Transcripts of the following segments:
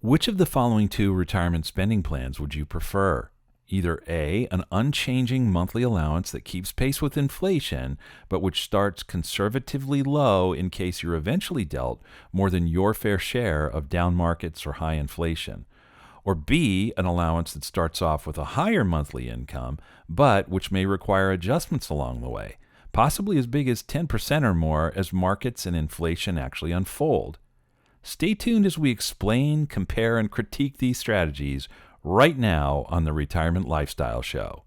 Which of the following two retirement spending plans would you prefer? Either A, an unchanging monthly allowance that keeps pace with inflation, but which starts conservatively low in case you're eventually dealt more than your fair share of down markets or high inflation. Or B, an allowance that starts off with a higher monthly income, but which may require adjustments along the way, possibly as big as 10% or more as markets and inflation actually unfold. Stay tuned as we explain, compare, and critique these strategies right now on the Retirement Lifestyle Show.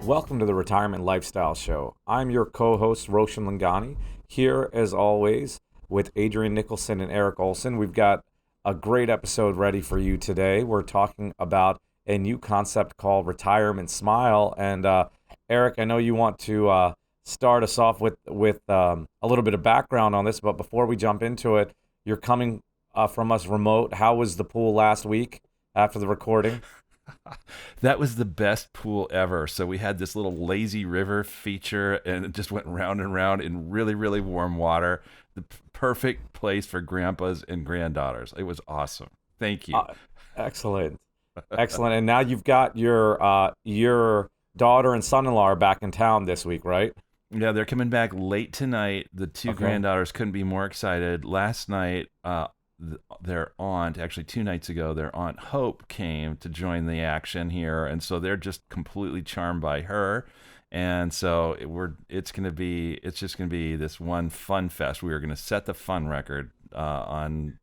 Welcome to the Retirement Lifestyle Show. I'm your co-host, Roshan Loungani, here as always with Adrian Nicholson and Erik Olson. We've got a great episode ready for you today. We're talking about a new concept called Retirement Smile. And Erik, I know you want to start us off with a little bit of background on this, but before we jump into it, you're coming from us remote. How was the pool last week after the recording? That was the best pool ever. So we had this little lazy river feature, and it just went round and round in really, really warm water. The perfect place for grandpas and granddaughters. It was awesome. Thank you. Excellent. Excellent. And now you've got your daughter and son-in-law are back in town this week, right? Yeah, they're coming back late tonight. The two granddaughters couldn't be more excited. Last night, their aunt, actually 2 nights ago, their aunt Hope came to join the action here, and so they're just completely charmed by her. And so it's just gonna be this one fun fest. We are gonna set the fun record on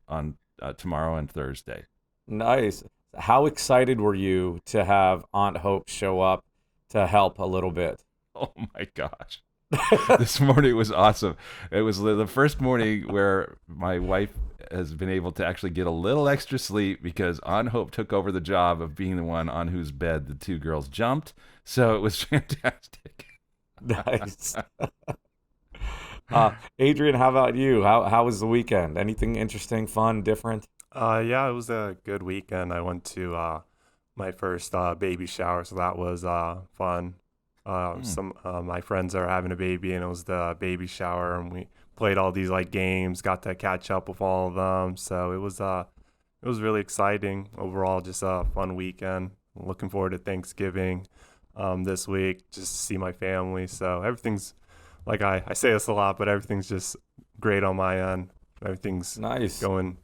tomorrow and Thursday. Nice. How excited were you to have Aunt Hope show up to help a little bit? Oh my gosh. This morning was awesome. It was the first morning where my wife has been able to actually get a little extra sleep because Aunt Hope took over the job of being the one on whose bed the two girls jumped. So it was fantastic. Nice. Adrian, how about you? How was the weekend? Anything interesting, fun, different? Yeah, it was a good weekend. I went to my first baby shower, so that was fun. Some my friends are having a baby, and it was the baby shower, and we played all these games, got to catch up with all of them. So it was really exciting overall, just a fun weekend. Looking forward to Thanksgiving this week, just to see my family. So everything's I say this a lot, but everything's just great on my end. Everything's nice, going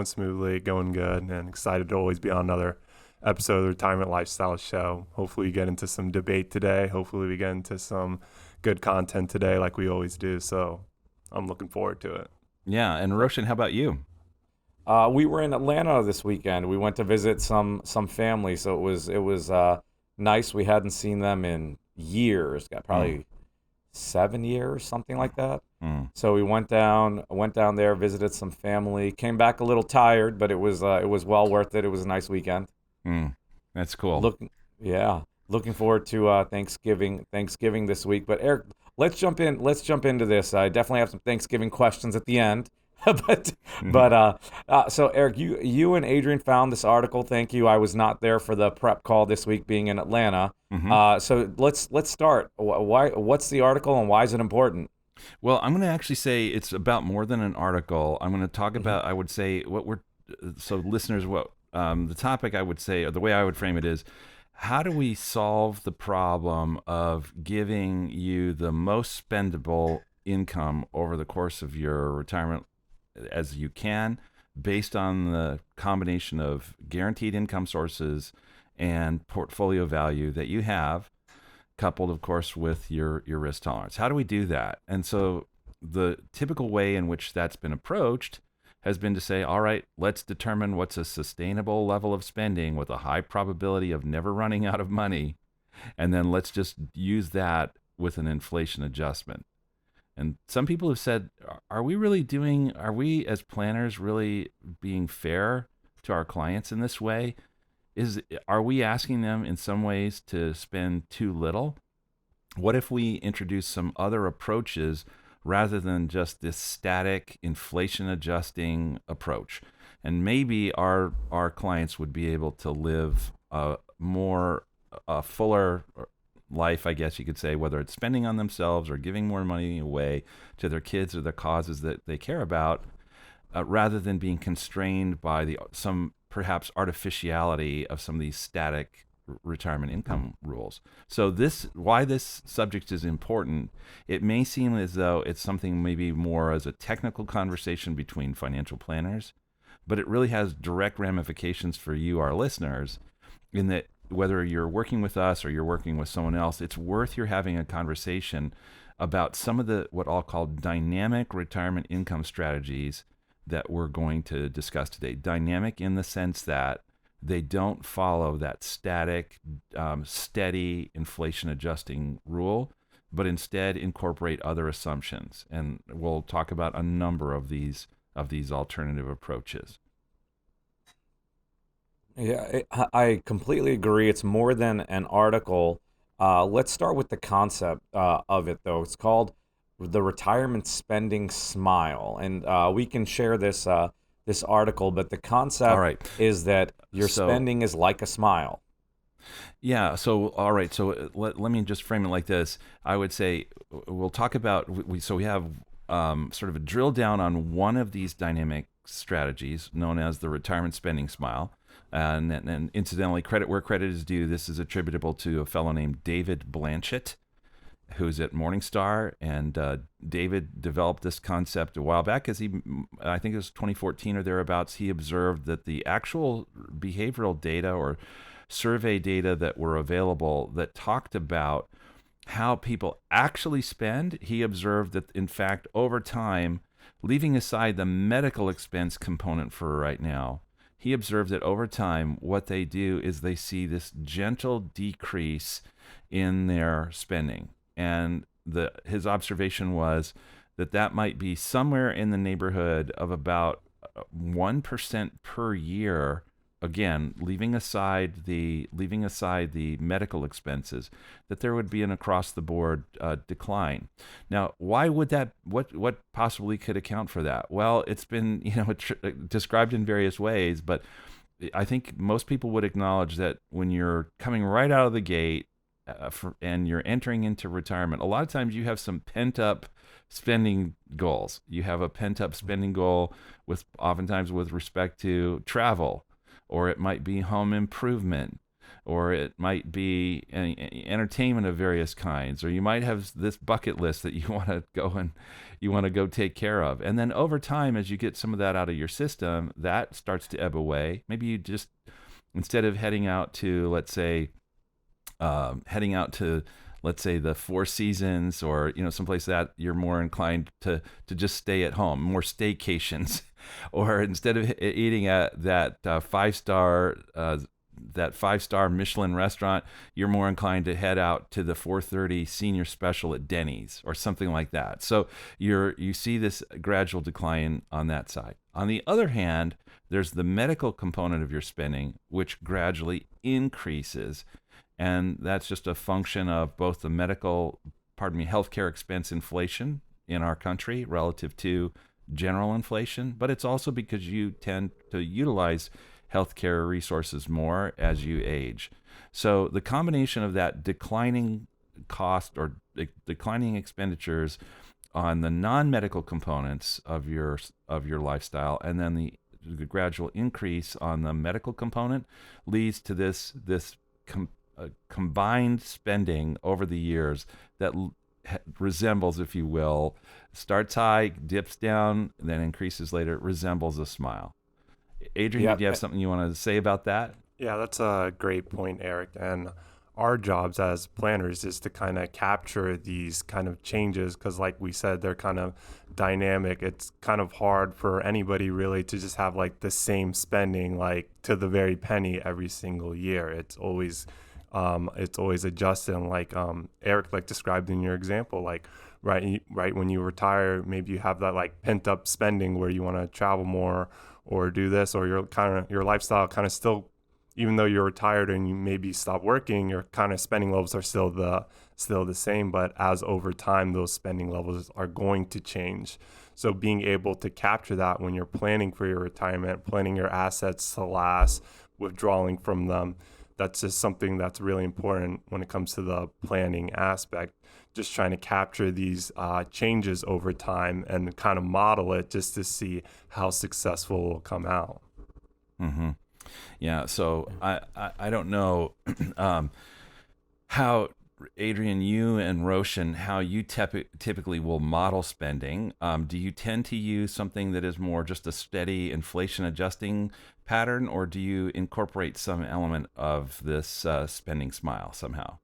smoothly, going good, and excited to always be on another episode of the Retirement Lifestyle Show. Hopefully we get into some debate today. Hopefully we get into some good content today like we always do. So I'm looking forward to it. Yeah, and Roshan, how about you? We were in Atlanta this weekend. We went to visit some family, so it was nice. We hadn't seen them in years, got probably 7 years, something like that. So we went down there, visited some family, came back a little tired, but it was well worth it. It was a nice weekend. That's cool. Looking forward to Thanksgiving this week. But Erik, let's jump into this. I definitely have some Thanksgiving questions at the end. So Erik, you and Adrian found this article. Thank you. I was not there for the prep call this week, being in Atlanta. So let's start. What's the article and why is it important? Well, I'm going to actually say it's about more than an article. I'm going to talk about, I would say, listeners, the topic I would say, or the way I would frame it is, how do we solve the problem of giving you the most spendable income over the course of your retirement as you can, based on the combination of guaranteed income sources and portfolio value that you have, coupled, of course, with your risk tolerance. How do we do that? And so the typical way in which that's been approached has been to say, all right, let's determine what's a sustainable level of spending with a high probability of never running out of money, and then let's just use that with an inflation adjustment. And some people have said, are we as planners really being fair to our clients in this way? Are we asking them in some ways to spend too little? What if we introduce some other approaches rather than just this static inflation adjusting approach? And maybe our clients would be able to live a fuller life, I guess you could say, whether it's spending on themselves or giving more money away to their kids or the causes that they care about, rather than being constrained by some perhaps artificiality of some of these static retirement income rules. So why this subject is important, it may seem as though it's something maybe more as a technical conversation between financial planners, but it really has direct ramifications for you, our listeners, in that whether you're working with us or you're working with someone else, it's worth your having a conversation about some of the what I'll call dynamic retirement income strategies that we're going to discuss today. Dynamic in the sense that they don't follow that static, steady inflation adjusting rule, but instead incorporate other assumptions. And we'll talk about a number of these alternative approaches. Yeah, I completely agree. It's more than an article. Let's start with the concept of it, though. It's called the Retirement Spending Smile, and we can share this article. But the concept All right. is that your So- spending is like a smile. Yeah. So, all right. So let me just frame it like this. I would say we'll talk about, we have sort of a drill down on one of these dynamic strategies known as the retirement spending smile. And incidentally, credit where credit is due, this is attributable to a fellow named David Blanchett, who's at Morningstar. And David developed this concept a while back as I think it was 2014 or thereabouts, he observed that the actual behavioral data or survey data that were available that talked about how people actually spend, he observed that, in fact, over time, leaving aside the medical expense component for right now, he observed that over time, what they do is they see this gentle decrease in their spending. And his observation was that might be somewhere in the neighborhood of about 1% per year. Again, leaving aside the medical expenses, that there would be an across the board decline. Now, why would that? What possibly could account for that? Well, it's been described in various ways, but I think most people would acknowledge that when you're coming right out of the gate and you're entering into retirement, a lot of times you have some pent up spending goals. You have a pent up spending goal oftentimes with respect to travel, or it might be home improvement, or it might be entertainment of various kinds, or you might have this bucket list that you want to go take care of. And then over time, as you get some of that out of your system, that starts to ebb away. Maybe you just, instead of heading out to, let's say, the Four Seasons or someplace that you're more inclined to just stay at home, more staycations, or instead of eating at that five-star Michelin restaurant, you're more inclined to head out to the 4:30 senior special at Denny's or something like that. So you see this gradual decline on that side. On the other hand, there's the medical component of your spending, which gradually increases. And that's just a function of both the healthcare expense inflation in our country relative to general inflation, but it's also because you tend to utilize healthcare resources more as you age. So the combination of that declining cost or declining expenditures on the non-medical components of your lifestyle, and then the gradual increase on the medical component leads to this combined spending over the years that resembles, if you will, starts high, dips down, and then increases later, resembles a smile. Adrian, do you have something you want to say about that? Yeah, that's a great point, Eric. And our jobs as planners is to kind of capture these kind of changes because, like we said, they're kind of dynamic. It's kind of hard for anybody really to just have like the same spending like to the very penny every single year. It's always adjusted. And like Eric described in your example, like right when you retire, maybe you have that like pent up spending where you want to travel more or do this, or your lifestyle kind of still, even though you're retired and you maybe stop working, your kind of spending levels are still the same. But as over time, those spending levels are going to change. So being able to capture that when you're planning for your retirement, planning your assets to last, withdrawing from them, that's just something that's really important when it comes to the planning aspect. Just trying to capture these changes over time and kind of model it just to see how successful it will come out. Mm-hmm. Yeah. So I don't know how, Adrian, you and Roshan, how you typically will model spending. Do you tend to use something that is more just a steady inflation adjusting pattern, or do you incorporate some element of this spending smile somehow?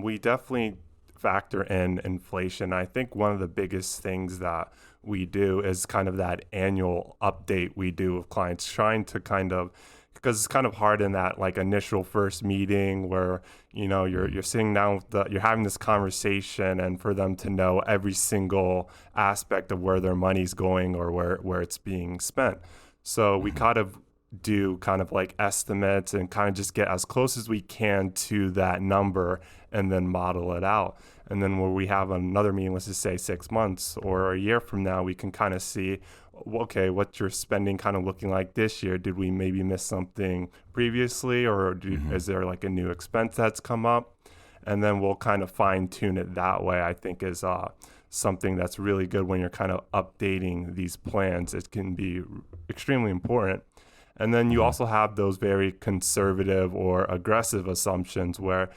We definitely factor in inflation. I think one of the biggest things that we do is kind of that annual update we do with clients, trying to kind of, because it's kind of hard in that like initial first meeting where you're sitting down with you're having this conversation, and for them to know every single aspect of where their money's going or where it's being spent. So we kind of do kind of like estimates and kind of just get as close as we can to that number and then model it out. And then when we have another meeting, let's just say 6 months or a year from now, we can kind of see, okay, what's your spending kind of looking like this year? Did we maybe miss something previously, or is there like a new expense that's come up? And then we'll kind of fine tune it that way. I think is something that's really good when you're kind of updating these plans. It can be extremely important. And then you also have those very conservative or aggressive assumptions where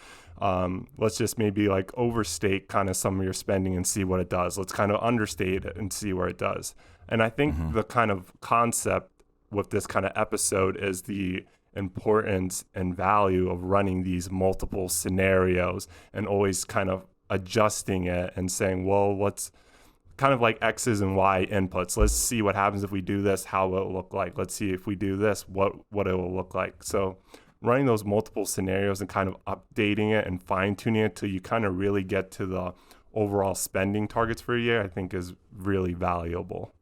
let's just maybe like overstate kind of some of your spending and see what it does. Let's kind of understate it and see where it does. And I think the kind of concept with this kind of episode is the importance and value of running these multiple scenarios and always kind of adjusting it and saying, well, let's kind of like X's and Y inputs. Let's see what happens if we do this, how it will look like. Let's see if we do this, what it will look like. So running those multiple scenarios and kind of updating it and fine tuning it till you kind of really get to the overall spending targets for a year, I think is really valuable.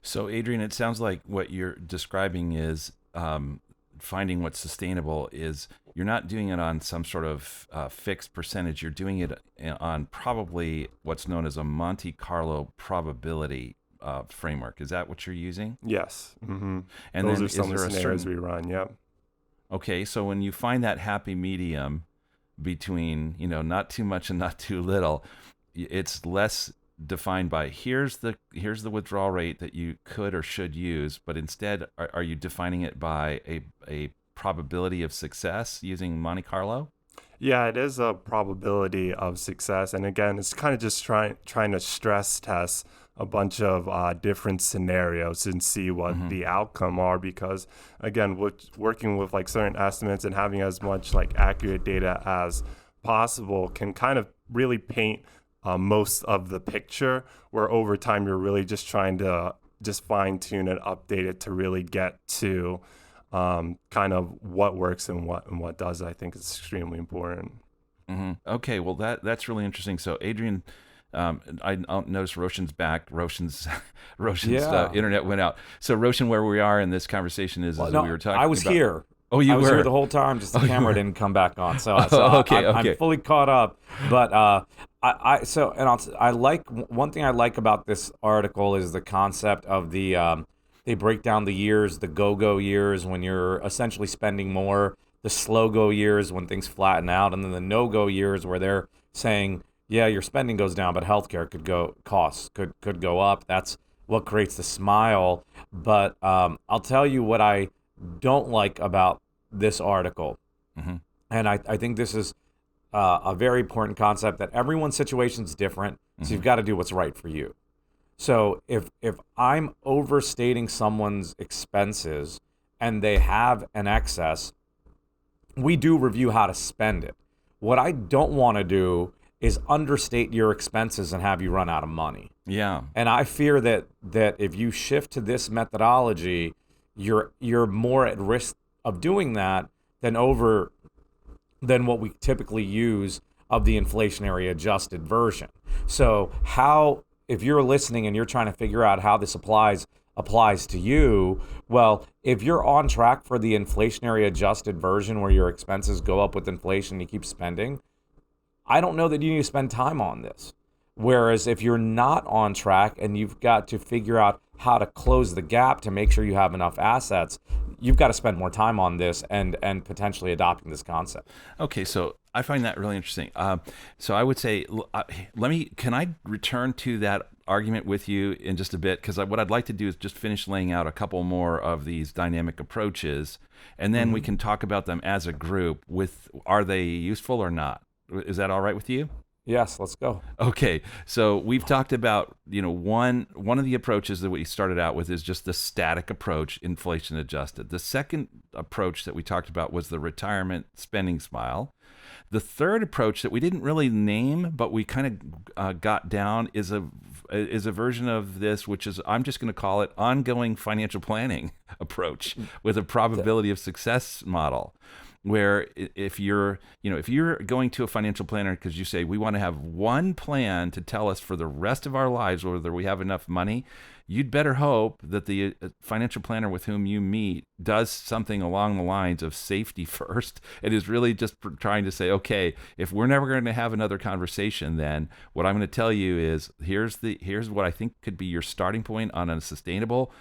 So Adrian, it sounds like what you're describing is finding what's sustainable is you're not doing it on some sort of fixed percentage. You're doing it on probably what's known as a Monte Carlo probability framework. Is that what you're using? Yes. Mm-hmm. And those then are some of the scenarios certain... we run. Yep. Okay, so when you find that happy medium between not too much and not too little, it's less defined by here's the withdrawal rate that you could or should use, but instead are you defining it by a probability of success using Monte Carlo? Yeah, it is a probability of success. And again, it's kind of just trying to stress test a bunch of different scenarios and see what the outcome are. Because again, working with like certain estimates and having as much like accurate data as possible can kind of really paint most of the picture, where over time you're really just trying to just fine tune and update it to really get to kind of what works and what does. I think is extremely important. Okay, well that's really interesting. So Adrian, I noticed Roshan's back. Roshan's internet went out. So Roshan, where we are in this conversation is we were talking. I was about... here. Oh, you I was were here the whole time. Just the camera didn't come back on. So, okay. I'm fully caught up. But I like one thing I like about this article is the concept of the they break down the years, the go-go years when you're essentially spending more, the slow-go years when things flatten out, and then the no-go years where they're saying, yeah, your spending goes down, but healthcare costs could go up. That's what creates the smile. But I'll tell you what I don't like about this article, and I think this is a very important concept, that everyone's situation is different, so you've got to do what's right for you. So if I'm overstating someone's expenses and they have an excess, we do review how to spend it. What I don't want to do is understate your expenses and have you run out of money. Yeah. And I fear that if you shift to this methodology, you're more at risk of doing that than what we typically use of the inflationary adjusted version. So if you're listening and you're trying to figure out how this applies to you, well, if you're on track for the inflationary adjusted version where your expenses go up with inflation and you keep spending, I don't know that you need to spend time on this. Whereas if you're not on track and you've got to figure out how to close the gap to make sure you have enough assets, you've got to spend more time on this and potentially adopting this concept. Okay, so I find that really interesting. So I would say, can I return to that argument with you in just a bit? Because what I'd like to do is just finish laying out a couple more of these dynamic approaches, and then we can talk about them as a group are they useful or not? Is that all right with you? Yes, let's go. Okay, so we've talked about, one of the approaches that we started out with is just the static approach, inflation adjusted. The second approach that we talked about was the retirement spending smile. The third approach that we didn't really name, but we kind of got down is a version of this, which is, I'm just going to call it ongoing financial planning approach with a probability of success model. Where if you're going to a financial planner because you say we want to have one plan to tell us for the rest of our lives whether we have enough money, you'd better hope that the financial planner with whom you meet does something along the lines of safety first. It is really just trying to say, okay, if we're never going to have another conversation, then what I'm going to tell you is here's what I think could be your starting point on a sustainable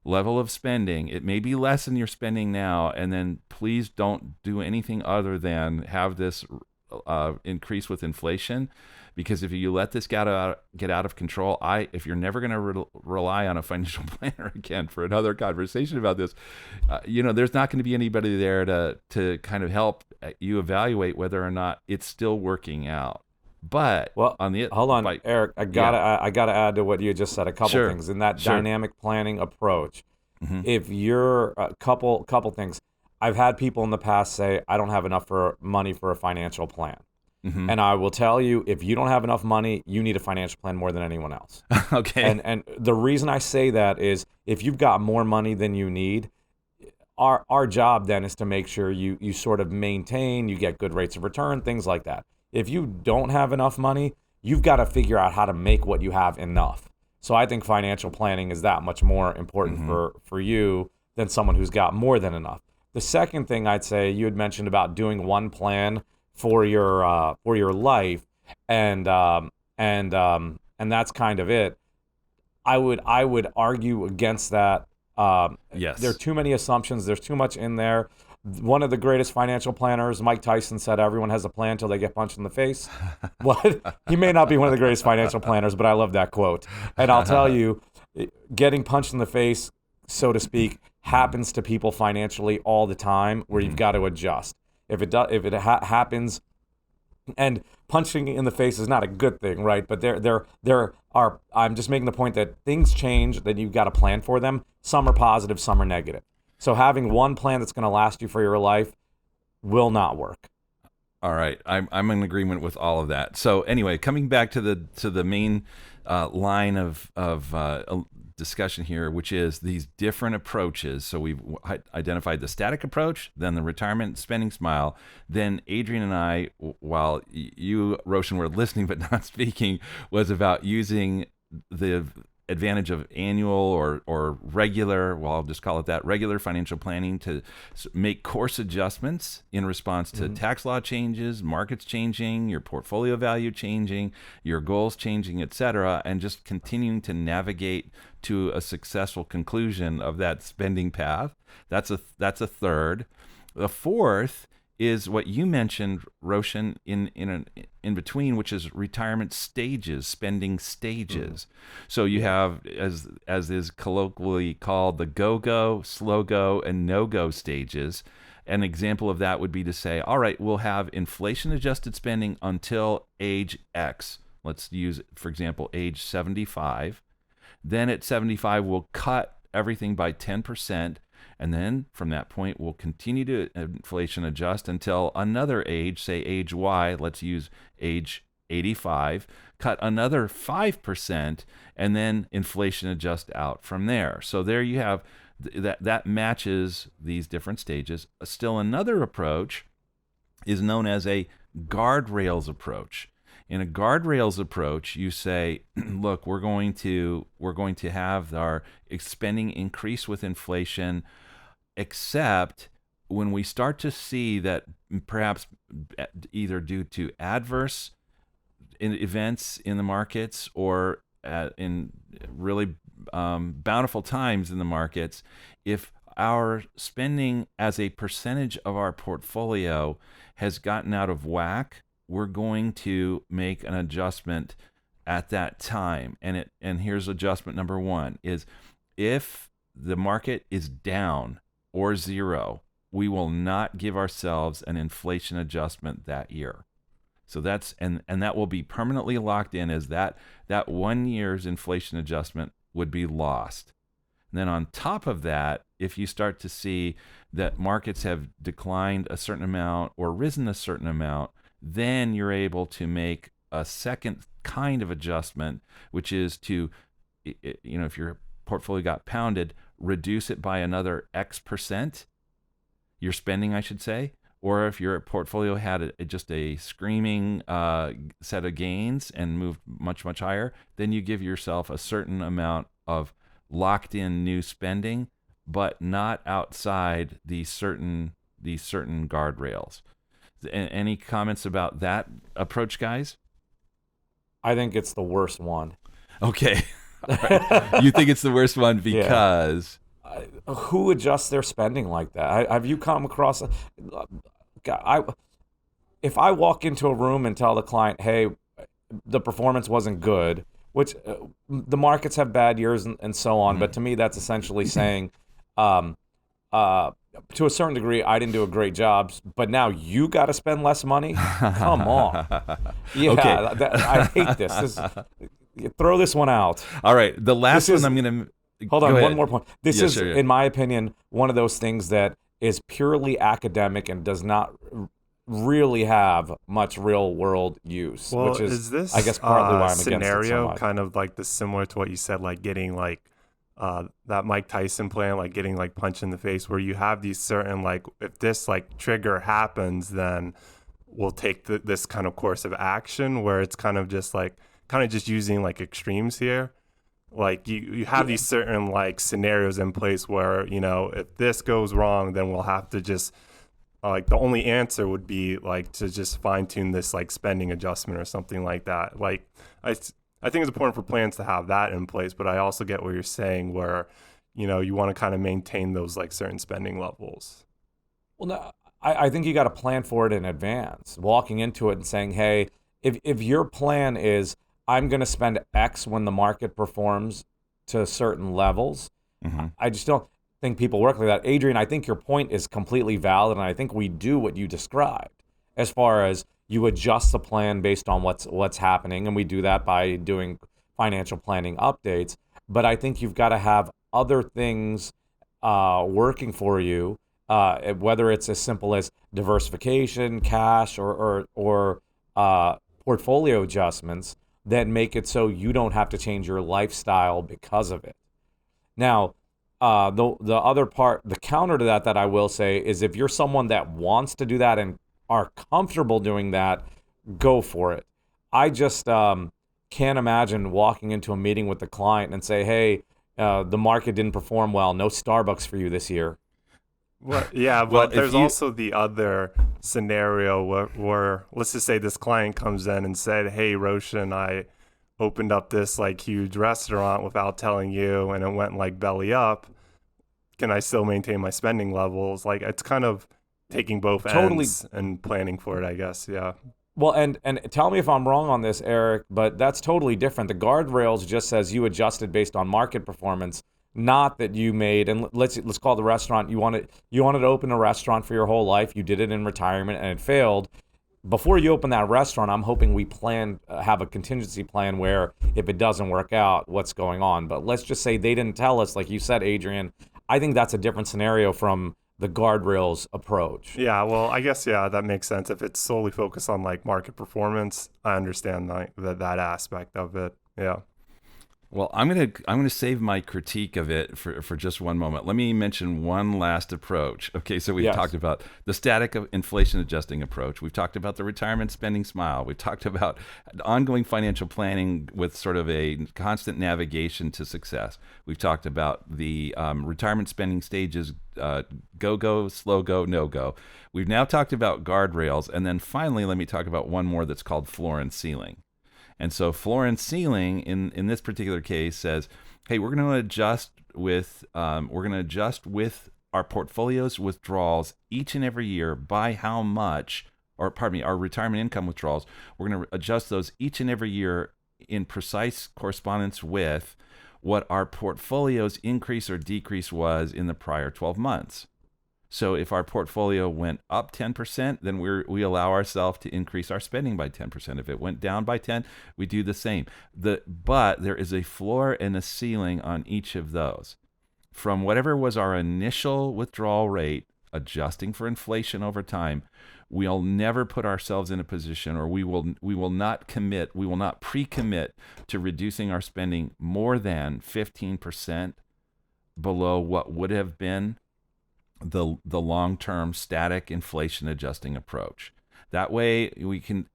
level of spending. It may be less than you're spending now, and then please don't do anything other than have this increase with inflation, because if you let this get out of control, if you're never going to rely on a financial planner again for another conversation about this, there's not going to be anybody there to kind of help you evaluate whether or not it's still working out. But hold on, Eric. I gotta add to what you just said. A couple things in that dynamic planning approach. Mm-hmm. If you're a couple things, I've had people in the past say, "I don't have enough money for a financial plan," and I will tell you, if you don't have enough money, you need a financial plan more than anyone else. Okay. And the reason I say that is, if you've got more money than you need, our job then is to make sure you sort of maintain, you get good rates of return, things like that. If you don't have enough money, you've got to figure out how to make what you have enough. So I think financial planning is that much more important for you than someone who's got more than enough. The second thing I'd say, you had mentioned about doing one plan for your life, and that's kind of it. I would argue against that. Yes. There are too many assumptions. There's too much in there. One of the greatest financial planners, Mike Tyson, said everyone has a plan until they get punched in the face. What? He may not be one of the greatest financial planners, but I love that quote. And I'll tell you, getting punched in the face, so to speak, happens to people financially all the time, where you've got to adjust. If it happens, and punching in the face is not a good thing, right? But there are. I'm just making the point that things change, that you've got to plan for them. Some are positive, some are negative. So having one plan that's going to last you for your life will not work. All right, I'm in agreement with all of that. So anyway, coming back to the main line of discussion here, which is these different approaches. So we've identified the static approach, then the retirement spending smile. Then Adrian and I, while you, Roshan, were listening but not speaking, was about using the advantage of annual or regular, well, I'll just call it that, regular financial planning to make course adjustments in response to tax law changes, markets changing, your portfolio value changing, your goals changing, etc., and just continuing to navigate to a successful conclusion of that spending path. That's a third. The fourth is what you mentioned, Roshan, in between, which is retirement stages, spending stages. So you have, as is colloquially called, the go-go, slow-go, and no-go stages. An example of that would be to say, all right, we'll have inflation-adjusted spending until age X. Let's use, for example, age 75. Then at 75, we'll cut everything by 10%. And then from that point, we'll continue to inflation adjust until another age, say age Y, let's use age 85, cut another 5%, and then inflation adjust out from there. So there you have, that matches these different stages. Still another approach is known as a guardrails approach. In a guardrails approach, you say, look, we're going to have our spending increase with inflation, except when we start to see that perhaps either due to adverse events in the markets or in really bountiful times in the markets, if our spending as a percentage of our portfolio has gotten out of whack, we're going to make an adjustment at that time. And here's adjustment number one is if the market is down or zero, we will not give ourselves an inflation adjustment that year. So that's and that will be permanently locked in as that 1 year's inflation adjustment would be lost. And then on top of that, if you start to see that markets have declined a certain amount or risen a certain amount, then you're able to make a second kind of adjustment, which is to, if your portfolio got pounded, reduce it by another X percent, your spending, I should say. Or if your portfolio had just a screaming set of gains and moved much, much higher, then you give yourself a certain amount of locked in new spending, but not outside these certain guardrails. Any comments about that approach, guys? I think it's the worst one. Okay. Right. You think it's the worst one because... Who adjusts their spending like that? Have you come across... if I walk into a room and tell the client, hey, the performance wasn't good, which the markets have bad years and so on, but to me that's essentially saying, to a certain degree, I didn't do a great job, but now you got to spend less money? Come on. Yeah, okay. I hate this. Throw this one out. All right, the last one I'm going to... Hold on, one more point. This is, in my opinion, one of those things that is purely academic and does not really have much real world use. Well, which is this, I guess, partly why I'm against it so scenario much. Kind of like similar to what you said, like getting that Mike Tyson plan, like getting punched in the face, where you have these certain if this trigger happens, then we'll take this kind of course of action, where it's kind of just using extremes here. You have these certain scenarios in place where, if this goes wrong, then we'll have to just the only answer would be to just fine tune this spending adjustment or something like that. I think it's important for plans to have that in place, but I also get what you're saying where, you want to kind of maintain those certain spending levels. Well, no, I think you got to plan for it in advance, walking into it and saying, hey, if your plan is, I'm going to spend X when the market performs to certain levels. Mm-hmm. I just don't think people work like that. Adrian, I think your point is completely valid, and I think we do what you described as far as you adjust the plan based on what's happening, and we do that by doing financial planning updates. But I think you've got to have other things working for you, whether it's as simple as diversification, cash, or portfolio adjustments that make it so you don't have to change your lifestyle because of it. Now, the other part, the counter to that I will say is if you're someone that wants to do that and are comfortable doing that, go for it. I just can't imagine walking into a meeting with the client and say, hey, the market didn't perform well. No Starbucks for you this year. Well, yeah, but there's also the other scenario where let's just say this client comes in and said, hey, Roshan, I opened up this huge restaurant without telling you, and it went belly up. Can I still maintain my spending levels? It's kind of taking both ends and planning for it, I guess. Yeah. Well, and tell me if I'm wrong on this, Erik, but that's totally different. The Guardrails just says you adjusted based on market performance. Not that you made, and let's call the restaurant, you wanted to open a restaurant for your whole life. You did it in retirement and it failed. Before you open that restaurant, I'm hoping we have a contingency plan where if it doesn't work out, what's going on. But let's just say they didn't tell us, like you said, Adrian. I think that's a different scenario from the Guardrails approach. Yeah, well, I guess, that makes sense. If it's solely focused on market performance, I understand that aspect of it. Yeah. Well, I'm gonna save my critique of it for just one moment. Let me mention one last approach. Okay, so we've talked about the static of inflation adjusting approach. We've talked about the retirement spending smile. We've talked about ongoing financial planning with sort of a constant navigation to success. We've talked about the retirement spending stages, go, slow go, no go. We've now talked about guardrails, and then finally, let me talk about one more that's called floor and ceiling. And so floor and ceiling in this particular case says, hey, we're going to adjust with our portfolio's withdrawals each and every year by how much, or pardon me, our retirement income withdrawals. We're going to adjust those each and every year in precise correspondence with what our portfolio's increase or decrease was in the prior 12 months. So if our portfolio went up 10%, then we allow ourselves to increase our spending by 10%. If it went down by 10, we do the same. But there is a floor and a ceiling on each of those. From whatever was our initial withdrawal rate, adjusting for inflation over time, we'll never put ourselves in a position, or we will not pre-commit to reducing our spending more than 15% below what would have been the long-term static inflation adjusting approach. That way we can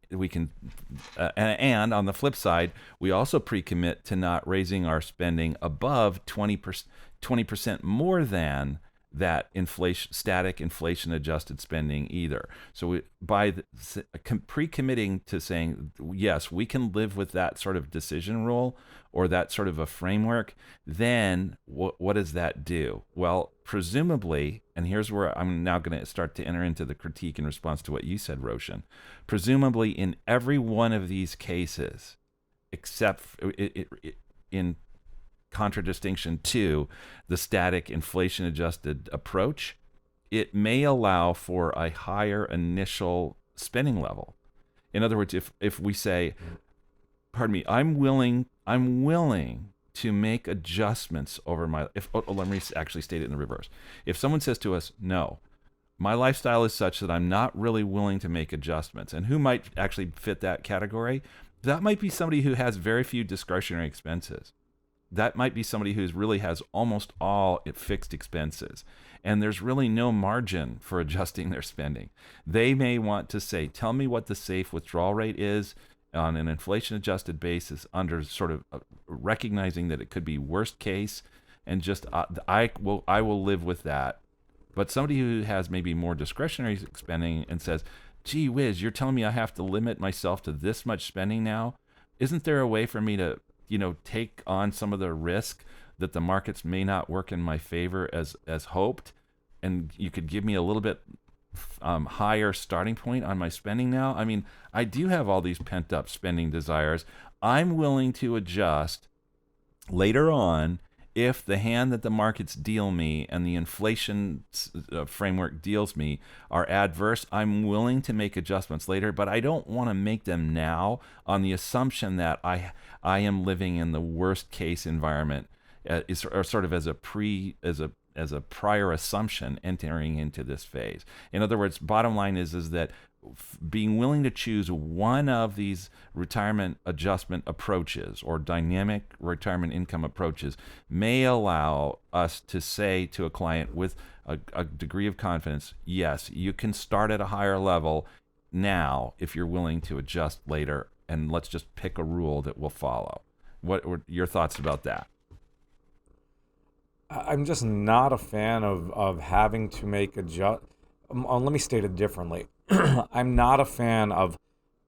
and on the flip side, we also pre-commit to not raising our spending above 20% more than that static inflation adjusted spending either. So by pre-committing to saying, yes, we can live with that sort of decision rule or that sort of a framework, then what does that do? Well, presumably, and here's where I'm now going to start to enter into the critique in response to what you said, Roshan. Presumably in every one of these cases, except in contradistinction to the static inflation adjusted approach, it may allow for a higher initial spending level. In other words, if we say, pardon me, I'm willing to make adjustments over let me actually state it in the reverse. If someone says to us, no, my lifestyle is such that I'm not really willing to make adjustments, and who might actually fit that category? That might be somebody who has very few discretionary expenses. That might be somebody who really has almost all fixed expenses, and there's really no margin for adjusting their spending. They may want to say, tell me what the safe withdrawal rate is on an inflation-adjusted basis, under sort of recognizing that it could be worst case, and just I will live with that. But somebody who has maybe more discretionary spending and says, gee whiz, you're telling me I have to limit myself to this much spending now? Isn't there a way for me to take on some of the risk that the markets may not work in my favor as hoped, and you could give me a little bit higher starting point on my spending now? I mean, I do have all these pent up spending desires. I'm willing to adjust later on if the hand that the markets deal me and the inflation framework deals me are adverse. I'm willing to make adjustments later, but I don't want to make them now on the assumption that I am living in the worst case environment, or sort of as a prior assumption entering into this phase. In other words, bottom line is that being willing to choose one of these retirement adjustment approaches or dynamic retirement income approaches may allow us to say to a client with a degree of confidence, yes, you can start at a higher level now if you're willing to adjust later, and let's just pick a rule that we'll follow. What were your thoughts about that? I'm just not a fan of having to make let me state it differently. I'm not a fan of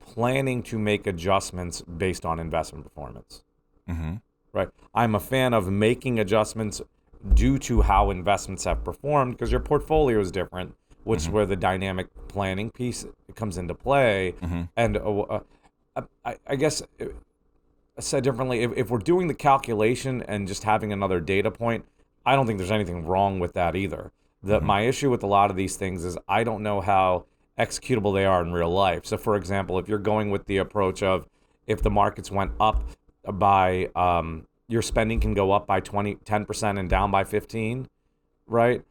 planning to make adjustments based on investment performance. Mm-hmm. Right? I'm a fan of making adjustments due to how investments have performed, because your portfolio is different, which is where the dynamic planning piece comes into play. Mm-hmm. And I guess, said differently, if we're doing the calculation and just having another data point, I don't think there's anything wrong with that either. My issue with a lot of these things is I don't know how executable they are in real life. So, for example, if you're going with the approach of if the markets went up by, your spending can go up by 10% and down by 15, right?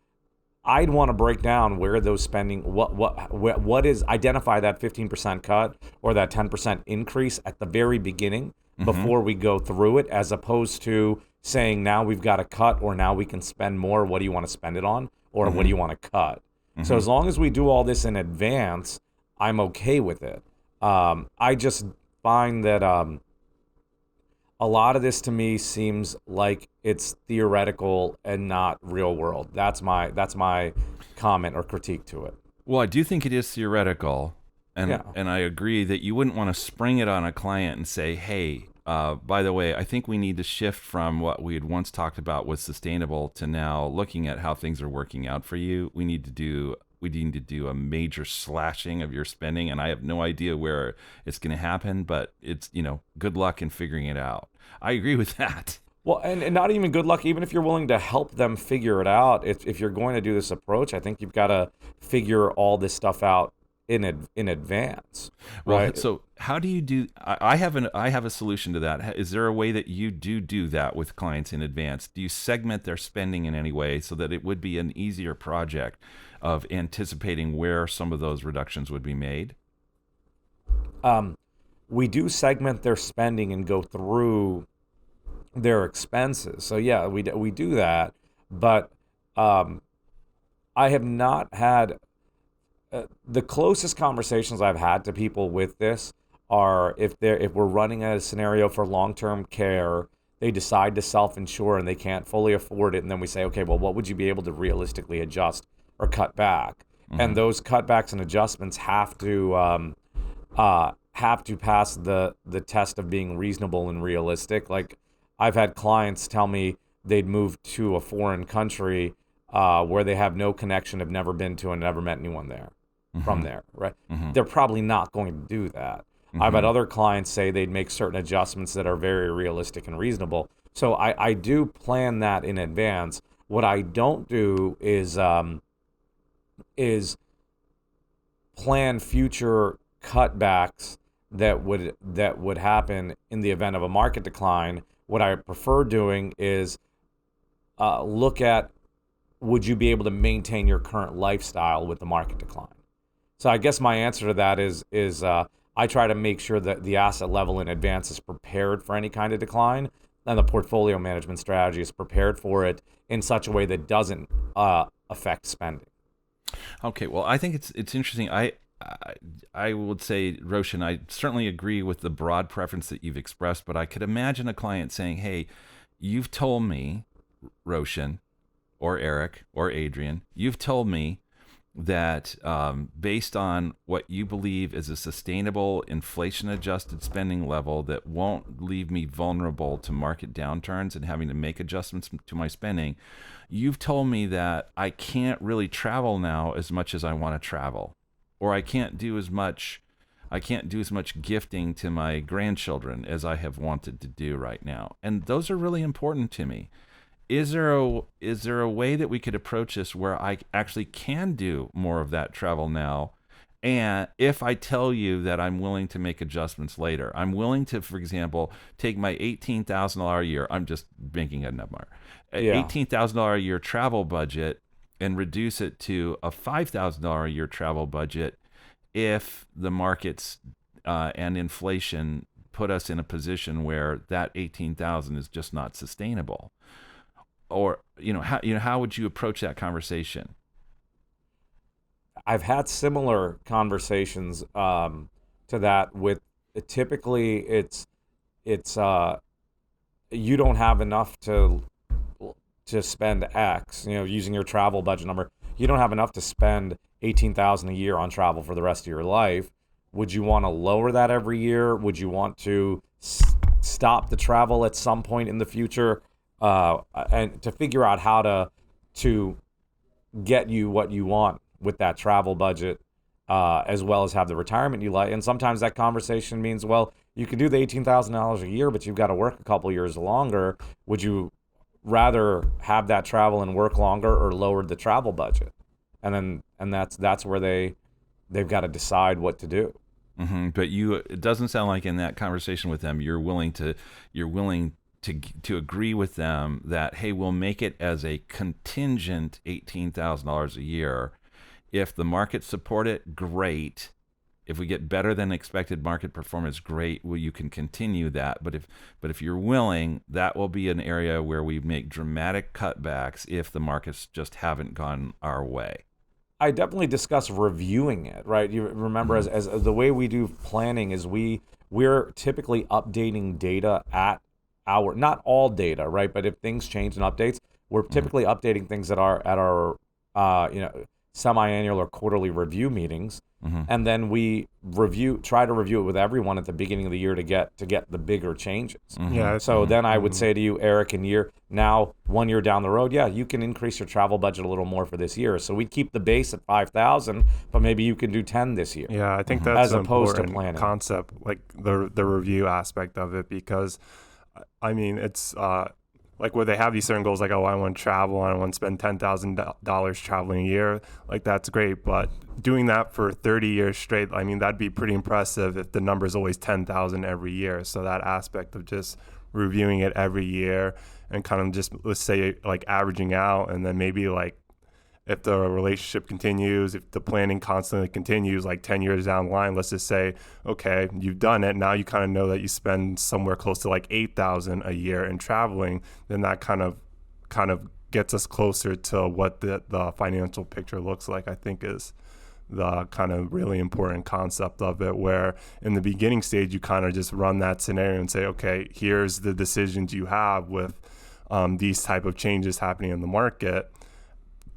I'd want to break down where those spending, what is, identify that 15% cut or that 10% increase at the very beginning before we go through it, as opposed to saying now we've got to cut or now we can spend more. What do you want to spend it on? Or what do you want to cut? So as long as we do all this in advance, I'm okay with it. I just find that a lot of this to me seems like it's theoretical and not real world. That's my comment or critique to it. Well, I do think it is theoretical, And Yeah. and I agree that you wouldn't want to spring it on a client and say, hey, by the way, I think we need to shift from what we had once talked about was sustainable to now looking at how things are working out for you. We need to do a major slashing of your spending, and I have no idea where it's going to happen, but it's, good luck in figuring it out. I agree with that. Well, and not even good luck, even if you're willing to help them figure it out. If you're going to do this approach, I think you've got to figure all this stuff out in advance, Well, right? so how do you do? I have a solution to that. Is there a way that you do that with clients in advance? Do you segment their spending in any way so that it would be an easier project of anticipating where some of those reductions would be made? We do segment their spending and go through their expenses. So yeah, we do that, but I have not had the closest conversations I've had to people with this are if we're running a scenario for long-term care, they decide to self-insure and they can't fully afford it, and then we say, okay, well, what would you be able to realistically adjust or cut back? And those cutbacks and adjustments have to pass the test of being reasonable and realistic. Like, I've had clients tell me they'd moved to a foreign country where they have no connection, have never been to, and never met anyone there from there, right? They're probably not going to do that. I've had other clients say they'd make certain adjustments that are very realistic and reasonable. So I do plan that in advance. What I don't do is plan future cutbacks that would happen in the event of a market decline. What I prefer doing is look at, would you be able to maintain your current lifestyle with the market decline? So I guess my answer to that is I try to make sure that the asset level in advance is prepared for any kind of decline, and the portfolio management strategy is prepared for it in such a way that doesn't affect spending. Okay, well, I think it's interesting. I would say, Roshan, I certainly agree with the broad preference that you've expressed, but I could imagine a client saying, hey, you've told me, Roshan, or Erik, or Adrian, you've told me that based on what you believe is a sustainable inflation-adjusted spending level that won't leave me vulnerable to market downturns and having to make adjustments to my spending, you've told me that I can't really travel now as much as I want to travel, or I can't do as much gifting to my grandchildren as I have wanted to do right now. And those are really important to me. Is there a way that we could approach this where I actually can do more of that travel now? And if I tell you that I'm willing to make adjustments later, I'm willing to, for example, take my $18,000 a year, I'm just making a number, $18,000 a year travel budget and reduce it to a $5,000 a year travel budget if the markets and inflation put us in a position where that $18,000 is just not sustainable. Or how would you approach that conversation? I've had similar conversations to that with typically it's you don't have enough to spend X, using your travel budget number. You don't have enough to spend $18,000 a year on travel for the rest of your life. Would you want to lower that every year? Would you want to stop the travel at some point in the future? And to figure out how to get you what you want with that travel budget, as well as have the retirement you like. And sometimes that conversation means, well, you can do the $18,000 a year, but you've got to work a couple years longer. Would you rather have that travel and work longer, or lower the travel budget? And that's where they've got to decide what to do. But it doesn't sound like in that conversation with them you're willing to agree with them that, hey, we'll make it as a contingent $18,000 a year. If the markets support it, great. If we get better than expected market performance, great. Well, you can continue that. But if you're willing, that will be an area where we make dramatic cutbacks if the markets just haven't gone our way. I definitely discuss reviewing it, right? You remember, as the way we do planning is we're typically updating data at not all data, right? But if things change and updates, we're typically updating things at our semi-annual or quarterly review meetings. and then we try to review it with everyone at the beginning of the year to get the bigger changes. Yeah. So then I would say to you, Eric, 1 year down the road, you can increase your travel budget a little more for this year. So we'd keep the base at 5,000, but maybe you can do 10 this year. Yeah, I think that's as an opposed to important planning. concept, like the review aspect of it, because I mean it's like where they have these certain goals, like, oh, I want to travel, I want to spend $10,000 traveling a year. Like, that's great, but doing that for 30 years straight, I mean, that'd be pretty impressive if the number is always 10,000 every year. So that aspect of just reviewing it every year and kind of just, let's say, like averaging out, and then maybe like if the relationship continues, if the planning constantly continues, like 10 years down the line, let's just say, okay, you've done it. Now you kind of know that you spend somewhere close to like 8,000 a year in traveling. Then that kind of gets us closer to what the financial picture looks like, I think is the kind of really important concept of it, where in the beginning stage, you kind of just run that scenario and say, okay, here's the decisions you have with these type of changes happening in the market.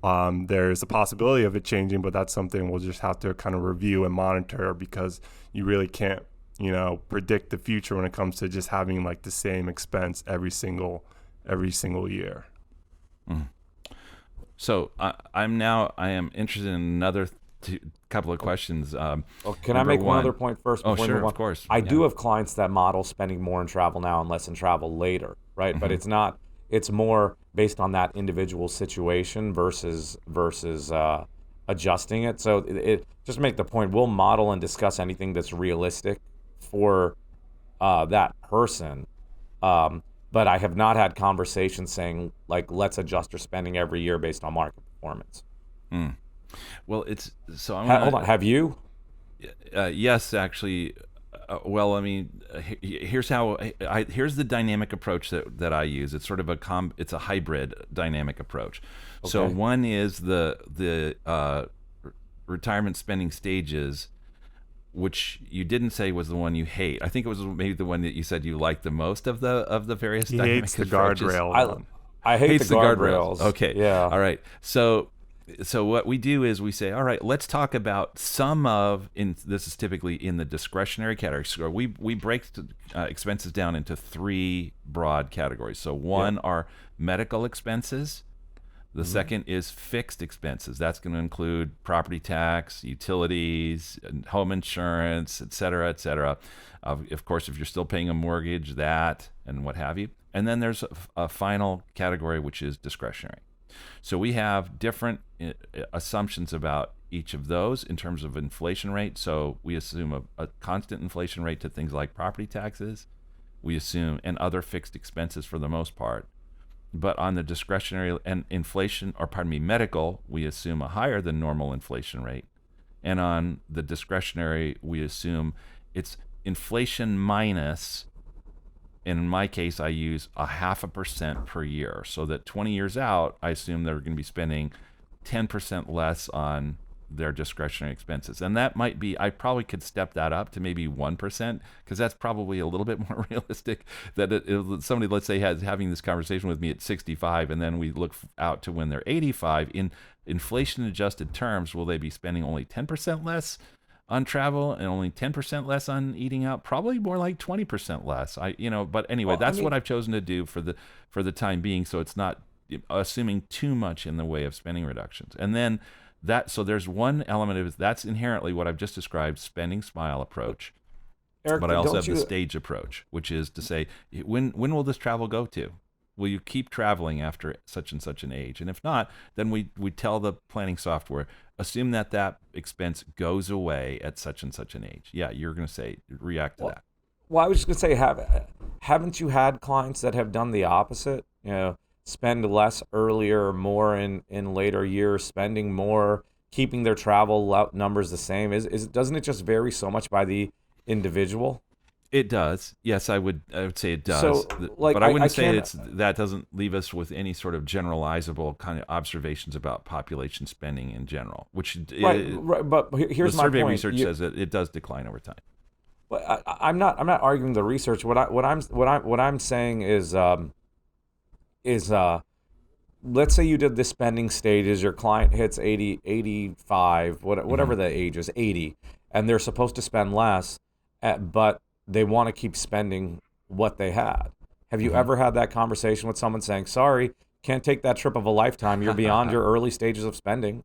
There's a possibility of it changing, but that's something we'll just have to kind of review and monitor, because you really can't, predict the future when it comes to just having like the same expense every single year. So I am interested in another couple of questions. Can I make one other point first? Oh, before we sure, move on? of course. I do have clients that model spending more in travel now and less in travel later, right? But it's not. It's more based on that individual situation versus adjusting it. So it just make the point. We'll model and discuss anything that's realistic for that person. But I have not had conversations saying, like, let's adjust your spending every year based on market performance. Well, it's so. Hold on. Have you? Yes, actually. Well, I mean, here's the dynamic approach that I use. It's sort of it's a hybrid dynamic approach. Okay. So one is the retirement spending stages, which you didn't say was the one you hate. I think it was maybe the one that you said you liked the most of the various dynamic approaches. He hates the guardrail. I hate the guardrails. Okay. Yeah. All right. So what we do is we say, all right, let's talk about this is typically in the discretionary category. So we break expenses down into 3 broad categories. So one are medical expenses. The second is fixed expenses. That's going to include property tax, utilities, home insurance, et cetera, et cetera. Of course, if you're still paying a mortgage, that and what have you. And then there's a final category, which is discretionary. So we have different assumptions about each of those in terms of inflation rate. So we assume a constant inflation rate to things like property taxes. We assume and other fixed expenses for the most part. But on the discretionary and medical, we assume a higher than normal inflation rate. And on the discretionary, we assume it's inflation minus. In my case, I use 0.5% per year, so that 20 years out, I assume they're going to be spending 10% less on their discretionary expenses. And that might be, I probably could step that up to maybe 1%, because that's probably a little bit more realistic. That somebody, let's say, having this conversation with me at 65, and then we look out to when they're 85. In inflation-adjusted terms, will they be spending only 10% less on travel and only 10% less on eating out? Probably more like 20% less. But anyway, what I've chosen to do for the time being, so it's not assuming too much in the way of spending reductions. And then so there's one element of it that's inherently what I've just described, spending smile approach. Eric, but I also have the stage approach, which is to say, when will this travel go to? Will you keep traveling after such and such an age? And if not, then we tell the planning software, assume that expense goes away at such and such an age. Yeah, you're going to say, react to that. Well, I was just going to say, haven't you had clients that have done the opposite? Spend less earlier, more in later years, spending more, keeping their travel numbers the same. Doesn't it just vary so much by the individual? It does. Yes, I would say it does. So, but I wouldn't say that doesn't leave us with any sort of generalizable kind of observations about population spending in general, which right. But here's my point. The survey research says that it does decline over time. Well, I'm not arguing the research. What I'm saying is let's say you did the spending stages, your client hits 80, 85, whatever the age is, 80, and they're supposed to spend less, but they want to keep spending what they had. Have you ever had that conversation with someone saying, sorry, can't take that trip of a lifetime, you're beyond your early stages of spending?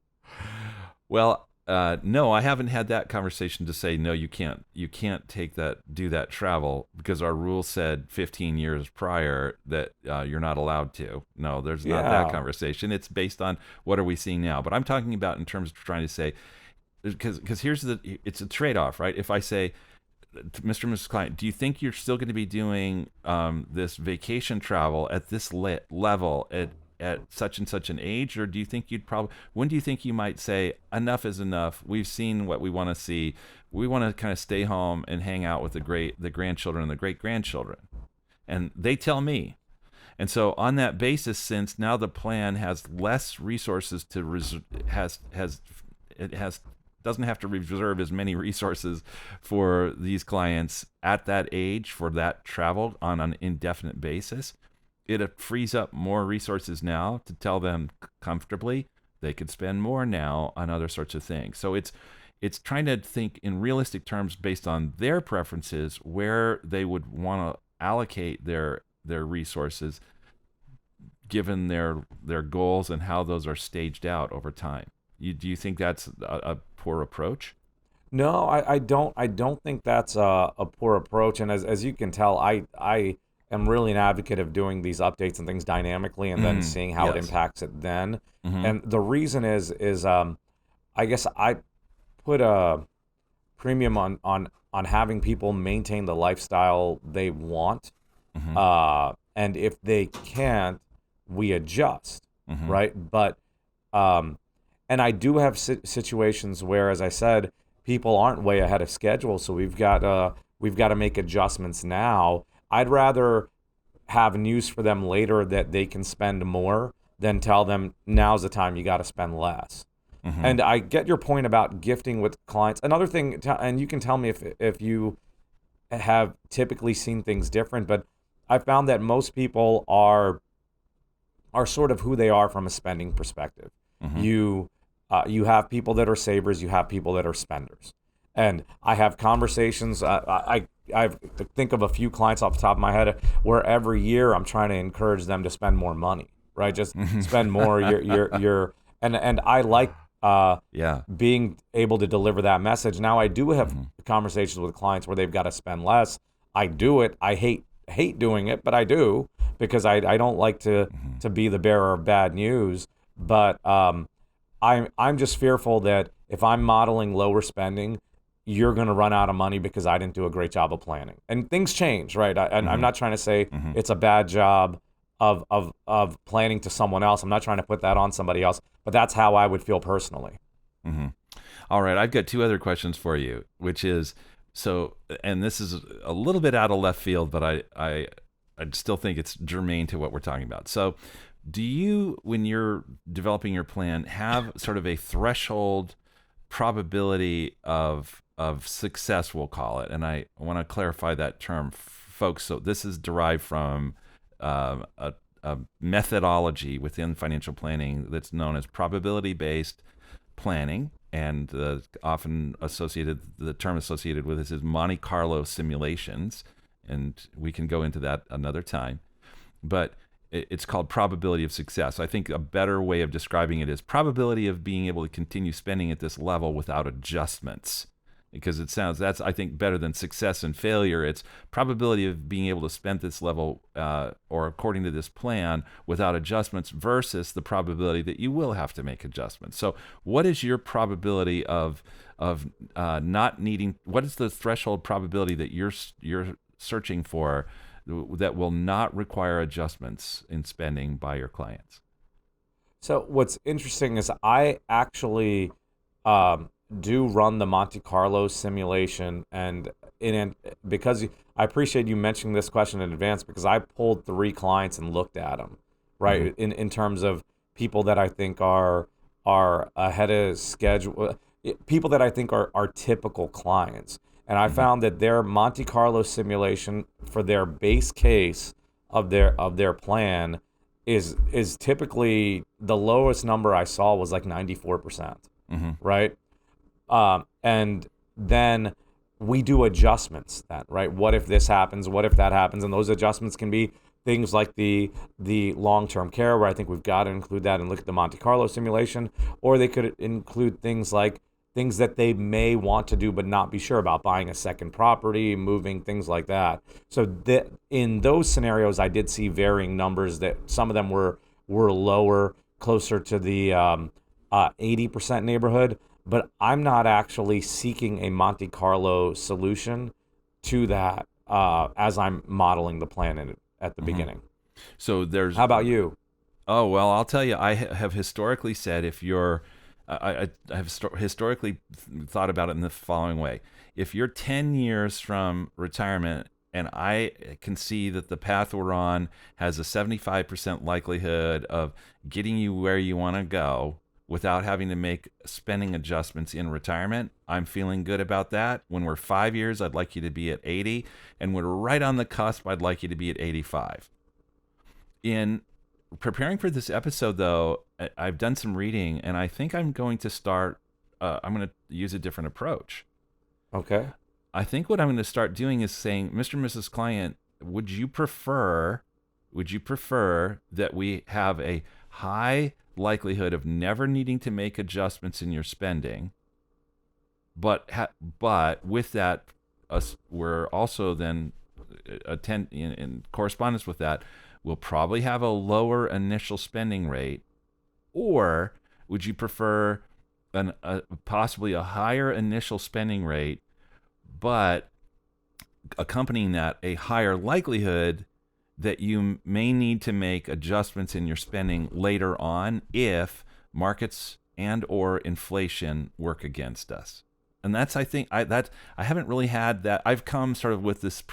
Well, no, I haven't had that conversation to say, no, you can't do that travel because our rule said 15 years prior that you're not allowed to. No, there's not that conversation. It's based on what are we seeing now. But I'm talking about in terms of trying to say, because it's a trade-off, right? If I say, Mr. and Mrs. Client, do you think you're still going to be doing this vacation travel at this level at such and such an age, or do you think when do you think you might say enough is enough? We've seen what we want to see. We want to kind of stay home and hang out with the grandchildren and the great grandchildren, and they tell me. And so on that basis, since now the plan has less resources doesn't have to reserve as many resources for these clients at that age for that travel on an indefinite basis. It frees up more resources now to tell them comfortably they could spend more now on other sorts of things. So it's trying to think in realistic terms based on their preferences where they would want to allocate their resources given their goals and how those are staged out over time. Do you think that's a poor approach? No, I don't think that's a poor approach. And as you can tell, I am really an advocate of doing these updates and things dynamically and then seeing how it impacts it then. And the reason is I guess I put a premium on having people maintain the lifestyle they want. And if they can't, we adjust, right? But and I do have situations where, as I said, people aren't way ahead of schedule, so we've got to make adjustments now. I'd rather have news for them later that they can spend more than tell them now's the time you got to spend less. And I get your point about gifting with clients. Another thing, and you can tell me if you have typically seen things different, but I found that most people are sort of who they are from a spending perspective. You have people that are savers, you have people that are spenders. And I have conversations, I think of a few clients off the top of my head where every year I'm trying to encourage them to spend more money, right? Just spend more. And I like being able to deliver that message. Now I do have conversations with clients where they've got to spend less. I do it. I hate doing it, but I do because I don't like to be the bearer of bad news. But I'm just fearful that if I'm modeling lower spending, you're going to run out of money because I didn't do a great job of planning. And things change, right? I'm not trying to say it's a bad job of planning to someone else. I'm not trying to put that on somebody else, but that's how I would feel personally. All right, I've got two other questions for you, which is, and this is a little bit out of left field, but I still think it's germane to what we're talking about. So do you, when you're developing your plan, have sort of a threshold probability of success, we'll call it? And I want to clarify that term, folks. So this is derived from a methodology within financial planning that's known as probability-based planning, and often the term associated with this is Monte Carlo simulations, and we can go into that another time. But it's called probability of success. I think a better way of describing it is probability of being able to continue spending at this level without adjustments, because that's I think better than success and failure. It's probability of being able to spend this level or according to this plan without adjustments versus the probability that you will have to make adjustments. So what is your probability of not needing, what is the threshold probability that you're searching for that will not require adjustments in spending by your clients? So what's interesting is I actually do run the Monte Carlo simulation, and because I appreciate you mentioning this question in advance, because I pulled 3 clients and looked at them, right, in terms of people that I think are ahead of schedule, people that I think are typical clients. And I found that their Monte Carlo simulation for their base case of their plan is typically the lowest number I saw was like 94%, right? And then we do adjustments then, right? What if this happens? What if that happens? And those adjustments can be things like the long-term care, where I think we've got to include that and look at the Monte Carlo simulation, or they could include things like things that they may want to do but not be sure about, buying a second property, moving, things like that. So in those scenarios, I did see varying numbers, that some of them were lower, closer to the 80% neighborhood. But I'm not actually seeking a Monte Carlo solution to that as I'm modeling the plan at the beginning. So How about you? Oh, well, I'll tell you, I have historically said, if you're, I have historically thought about it in the following way. If you're 10 years from retirement and I can see that the path we're on has a 75% likelihood of getting you where you want to go without having to make spending adjustments in retirement, I'm feeling good about that. When we're 5 years, I'd like you to be at 80. And when we're right on the cusp, I'd like you to be at 85. In preparing for this episode, though, I've done some reading, and I think I'm going to start, I'm going to use a different approach. Okay. I think what I'm going to start doing is saying, Mr. and Mrs. Client, would you prefer that we have a high likelihood of never needing to make adjustments in your spending, but with that, we're also then in correspondence with that, we'll probably have a lower initial spending rate? Or would you prefer possibly a higher initial spending rate, but accompanying that a higher likelihood that you may need to make adjustments in your spending later on if markets and or inflation work against us? And that's, I think, I haven't really had that. I've come sort of with this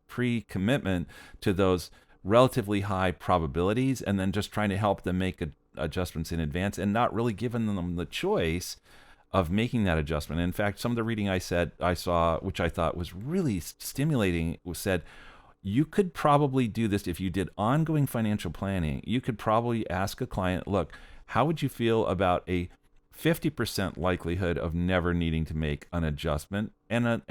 pre-commitment to those relatively high probabilities, and then just trying to help them make adjustments in advance, and not really giving them the choice of making that adjustment. In fact, some of the reading I saw, which I thought was really stimulating, said you could probably do this if you did ongoing financial planning. You could probably ask a client, look, how would you feel about a 50% likelihood of never needing to make an adjustment, and at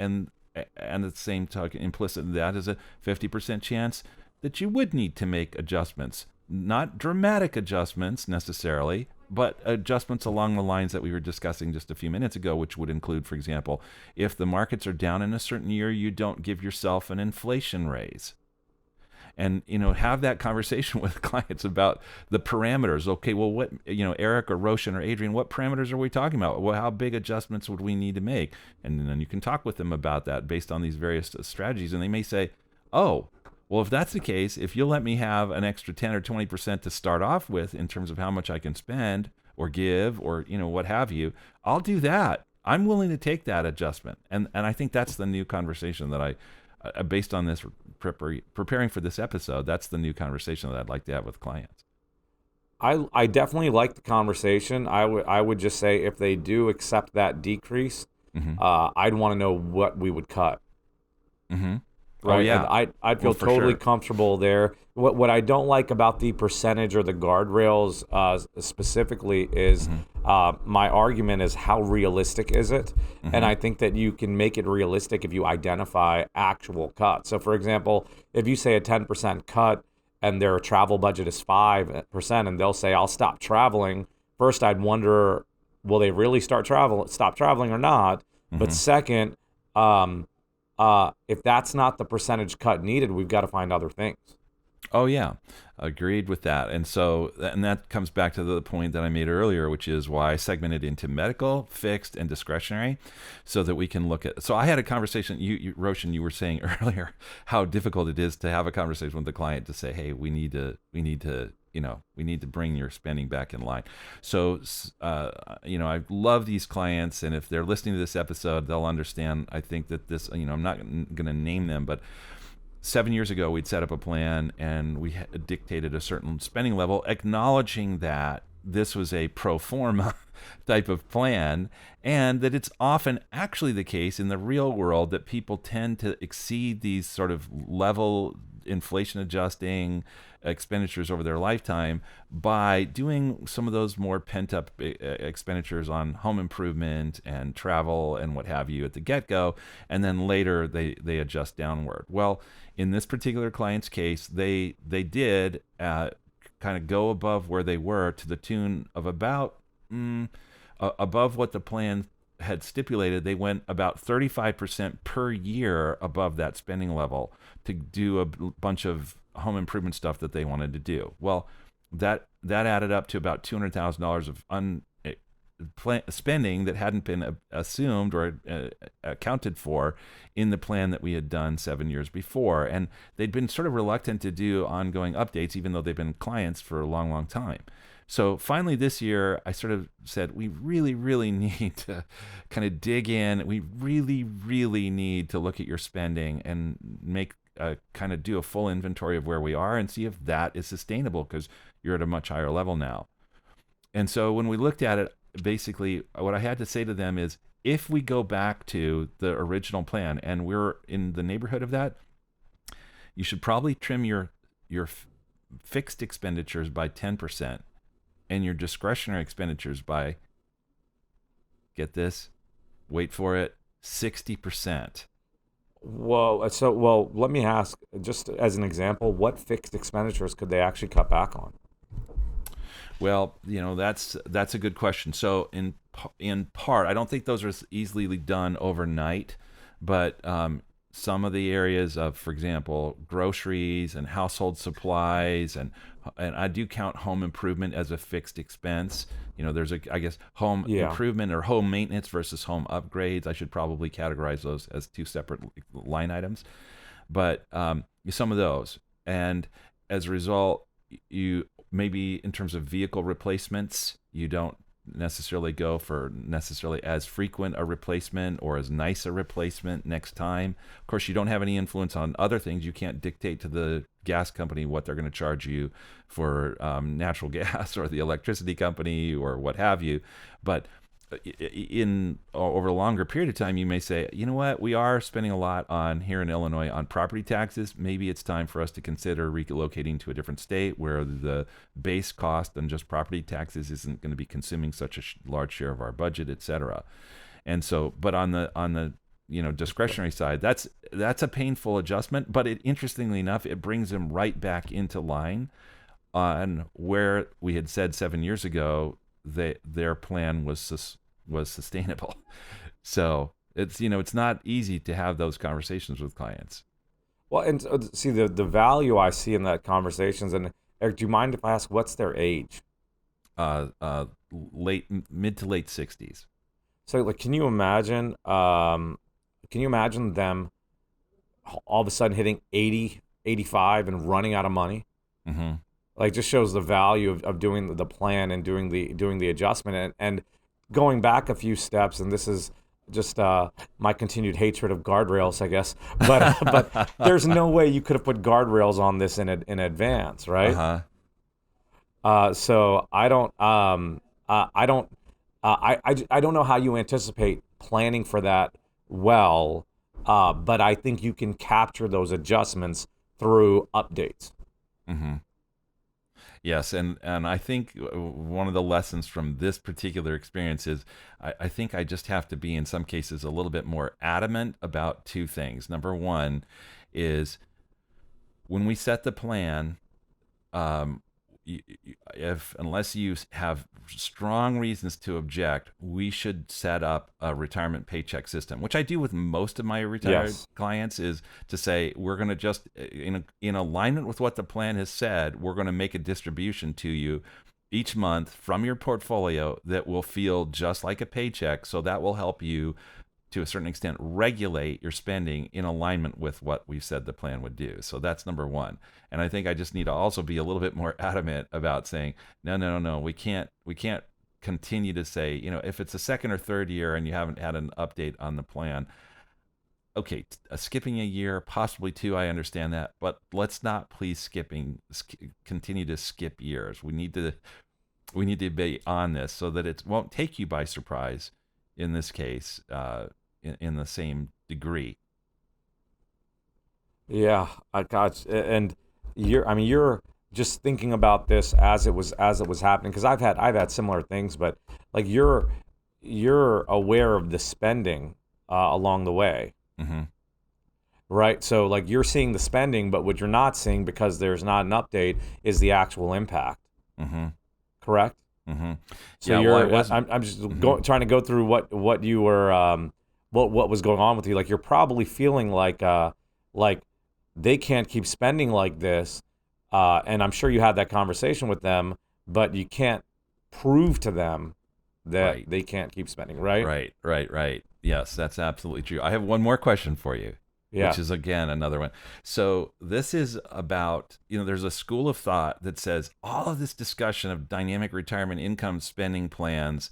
the same token, implicit in that is a 50% chance that you would need to make adjustments, not dramatic adjustments necessarily, but adjustments along the lines that we were discussing just a few minutes ago, which would include, for example, if the markets are down in a certain year, you don't give yourself an inflation raise. And, have that conversation with clients about the parameters. Okay, well, what, Erik or Roshan or Adrian, what parameters are we talking about? Well, how big adjustments would we need to make? And then you can talk with them about that based on these various strategies. And they may say, oh, well, if that's the case, if you'll let me have an extra 10 or 20% to start off with in terms of how much I can spend or give or, what have you, I'll do that. I'm willing to take that adjustment. And I think that's the new conversation that I based on this preparing for this episode, that's the new conversation that I'd like to have with clients. I definitely like the conversation. I would just say, if they do accept that decrease, I'd want to know what we would cut. Mm-hmm. Right? Oh, yeah. I'd feel totally comfortable there. What I don't like about the percentage or the guardrails specifically is my argument is, how realistic is it? And I think that you can make it realistic if you identify actual cuts. So, for example, if you say a 10% cut and their travel budget is 5%, and they'll say, I'll stop traveling, first I'd wonder, will they really stop traveling or not? But second, if that's not the percentage cut needed, we've got to find other things. Oh, yeah. Agreed with that. And so, and that comes back to the point that I made earlier, which is why I segmented into medical, fixed, and discretionary, so that we can look at. So I had a conversation, Roshan, you were saying earlier how difficult it is to have a conversation with the client to say, hey, we need to bring your spending back in line. So, I love these clients, and if they're listening to this episode, they'll understand. I think that this, I'm not going to name them, but 7 years ago, we'd set up a plan, and we dictated a certain spending level, acknowledging that this was a pro forma type of plan, and that it's often actually the case in the real world that people tend to exceed these sort of level inflation adjusting expenditures over their lifetime by doing some of those more pent up expenditures on home improvement and travel and what have you at the get go, and then later they adjust downward. Well, in this particular client's case, they did kind of go above where they were to the tune of about above what the plan had stipulated. They went about 35% per year above that spending level to do a bunch of home improvement stuff that they wanted to do. Well, that added up to about $200,000 of spending that hadn't been assumed or accounted for in the plan that we had done 7 years before. And they'd been sort of reluctant to do ongoing updates, even though they've been clients for a long, long time. So finally this year, I sort of said, we really, really need to kind of dig in. We really, really need to look at your spending and make kind of do a full inventory of where we are and see if that is sustainable, because you're at a much higher level now. And so when we looked at it, basically what I had to say to them is, if we go back to the original plan and we're in the neighborhood of that, you should probably trim your fixed expenditures by 10% and your discretionary expenditures by, get this, wait for it, 60%. Whoa. So, let me ask, just as an example, what fixed expenditures could they actually cut back on? Well, that's a good question. So in part, I don't think those are easily done overnight, but some of the areas of, for example, groceries and household supplies, and I do count home improvement as a fixed expense. There's I guess home improvement or home maintenance versus home upgrades. I should probably categorize those as two separate line items, but some of those. And as a result, you maybe in terms of vehicle replacements, you don't necessarily go for necessarily as frequent a replacement or as nice a replacement next time. Of course, you don't have any influence on other things. You can't dictate to the gas company what they're going to charge you for natural gas, or the electricity company, or what have you. But over a longer period of time, you may say, you know what, we are spending a lot here in Illinois on property taxes. Maybe it's time for us to consider relocating to a different state where the base cost on just property taxes isn't going to be consuming such a large share of our budget, et cetera. And so, but on the discretionary side, that's a painful adjustment. But interestingly enough, it brings them right back into line on where we had said 7 years ago their plan was sustainable. So it's not easy to have those conversations with clients. Well, and see the value I see in that conversations. And Eric, do you mind if I ask what's their age? Mid to late 60s. So, can you imagine? Can you imagine them all of a sudden hitting 80, 85 and running out of money? Mm-hmm. Just shows the value of doing the plan and doing the adjustment and going back a few steps. And this is just my continued hatred of guardrails, I guess. But there's no way you could have put guardrails on this in advance, right? Uh-huh. So I don't know how you anticipate planning for that well, but I think you can capture those adjustments through updates. Mm-hmm. Yes, and I think one of the lessons from this particular experience is I think I just have to be, in some cases, a little bit more adamant about two things. Number one is when we set the plan, unless you have strong reasons to object, we should set up a retirement paycheck system, which I do with most of my retired clients, is to say, we're going to just, in alignment with what the plan has said, we're going to make a distribution to you each month from your portfolio that will feel just like a paycheck. So that will help you, to a certain extent, regulate your spending in alignment with what we said the plan would do. So that's number one. And I think I just need to also be a little bit more adamant about saying, no, we can't continue to say, if it's a second or third year and you haven't had an update on the plan, okay, skipping a year, possibly two, I understand that, but let's not please continue to skip years. We need to be on this so that it won't take you by surprise in this case, in the same degree. Yeah, I got you. And you're just thinking about this as it was happening, because I've had similar things, but like you're aware of the spending along the way, Mm-hmm. right? So like you're seeing the spending, but what you're not seeing because there's not an update is the actual impact. Mm-hmm. Correct? Mm-hmm. So Yeah. Well, I you're wasn't. I'm just Mm-hmm. trying to go through what you were what was going on with you. Like you're probably feeling like they can't keep spending like this, and I'm sure you had that conversation with them, but you can't prove to them that Right. they can't keep spending, right? Right. Right. Right. Yes, that's absolutely true. I have one more question for you, which Yeah. is again another one. So this is about, there's a school of thought that says all of this discussion of dynamic retirement income spending plans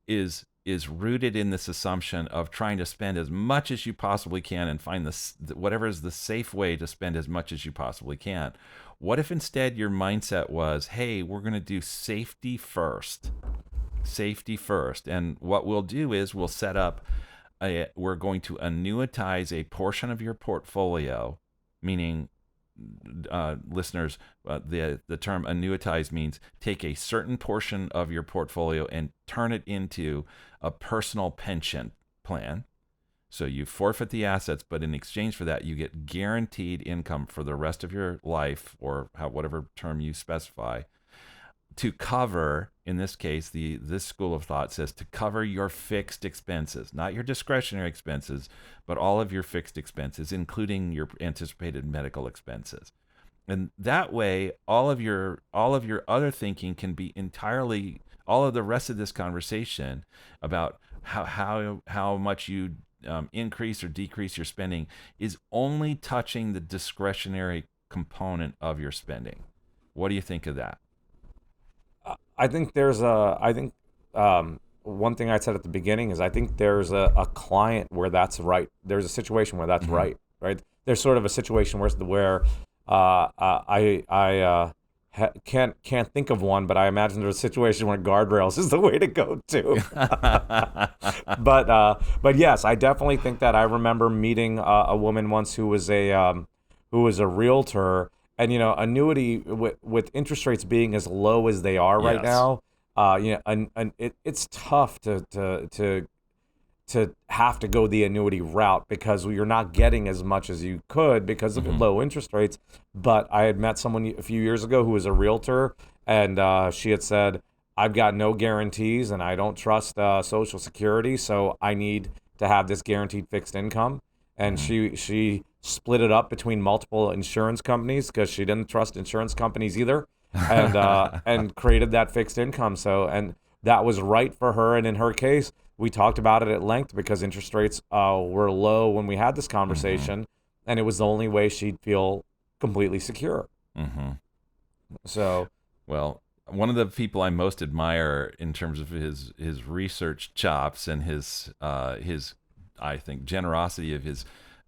is rooted in this assumption of trying to spend as much as you possibly can and find whatever is the safe way to spend as much as you possibly can. What if instead your mindset was, hey, we're going to do safety first, safety first, and what we'll do is we'll set up we're going to annuitize a portion of your portfolio, meaning listeners, the term annuitize means take a certain portion of your portfolio and turn it into a personal pension plan. So you forfeit the assets, but in exchange for that, you get guaranteed income for the rest of your life, or whatever term you specify, to cover, in this case, this school of thought says to cover your fixed expenses, not your discretionary expenses, but all of your fixed expenses, including your anticipated medical expenses. And that way, all of your other thinking can be entirely, all of the rest of this conversation about how much you increase or decrease your spending is only touching the discretionary component of your spending. What do you think of that? I think one thing I said at the beginning is I think there's a client where that's right. There's a situation where that's Mm-hmm. right? There's sort of a situation where I can't think of one, but I imagine there's a situation where guardrails is the way to go to. But yes, I definitely think that I remember meeting a woman once who was a realtor, and annuity with interest rates being as low as they are right Yes. now, it's tough to have to go the annuity route because you're not getting as much as you could because of Mm-hmm. low interest rates. But I had met someone a few years ago who was a realtor, and she had said, I've got no guarantees and I don't trust Social Security, so I need to have this guaranteed fixed income. And Mm-hmm. she split it up between multiple insurance companies because she didn't trust insurance companies either, and created that fixed income. So and that was right for her. And in her case, we talked about it at length because interest rates were low when we had this Mm-hmm. conversation, and it was the only way she'd feel completely secure. Mm-hmm. So Well, one of the people I most admire in terms of his research chops and his I think generosity of his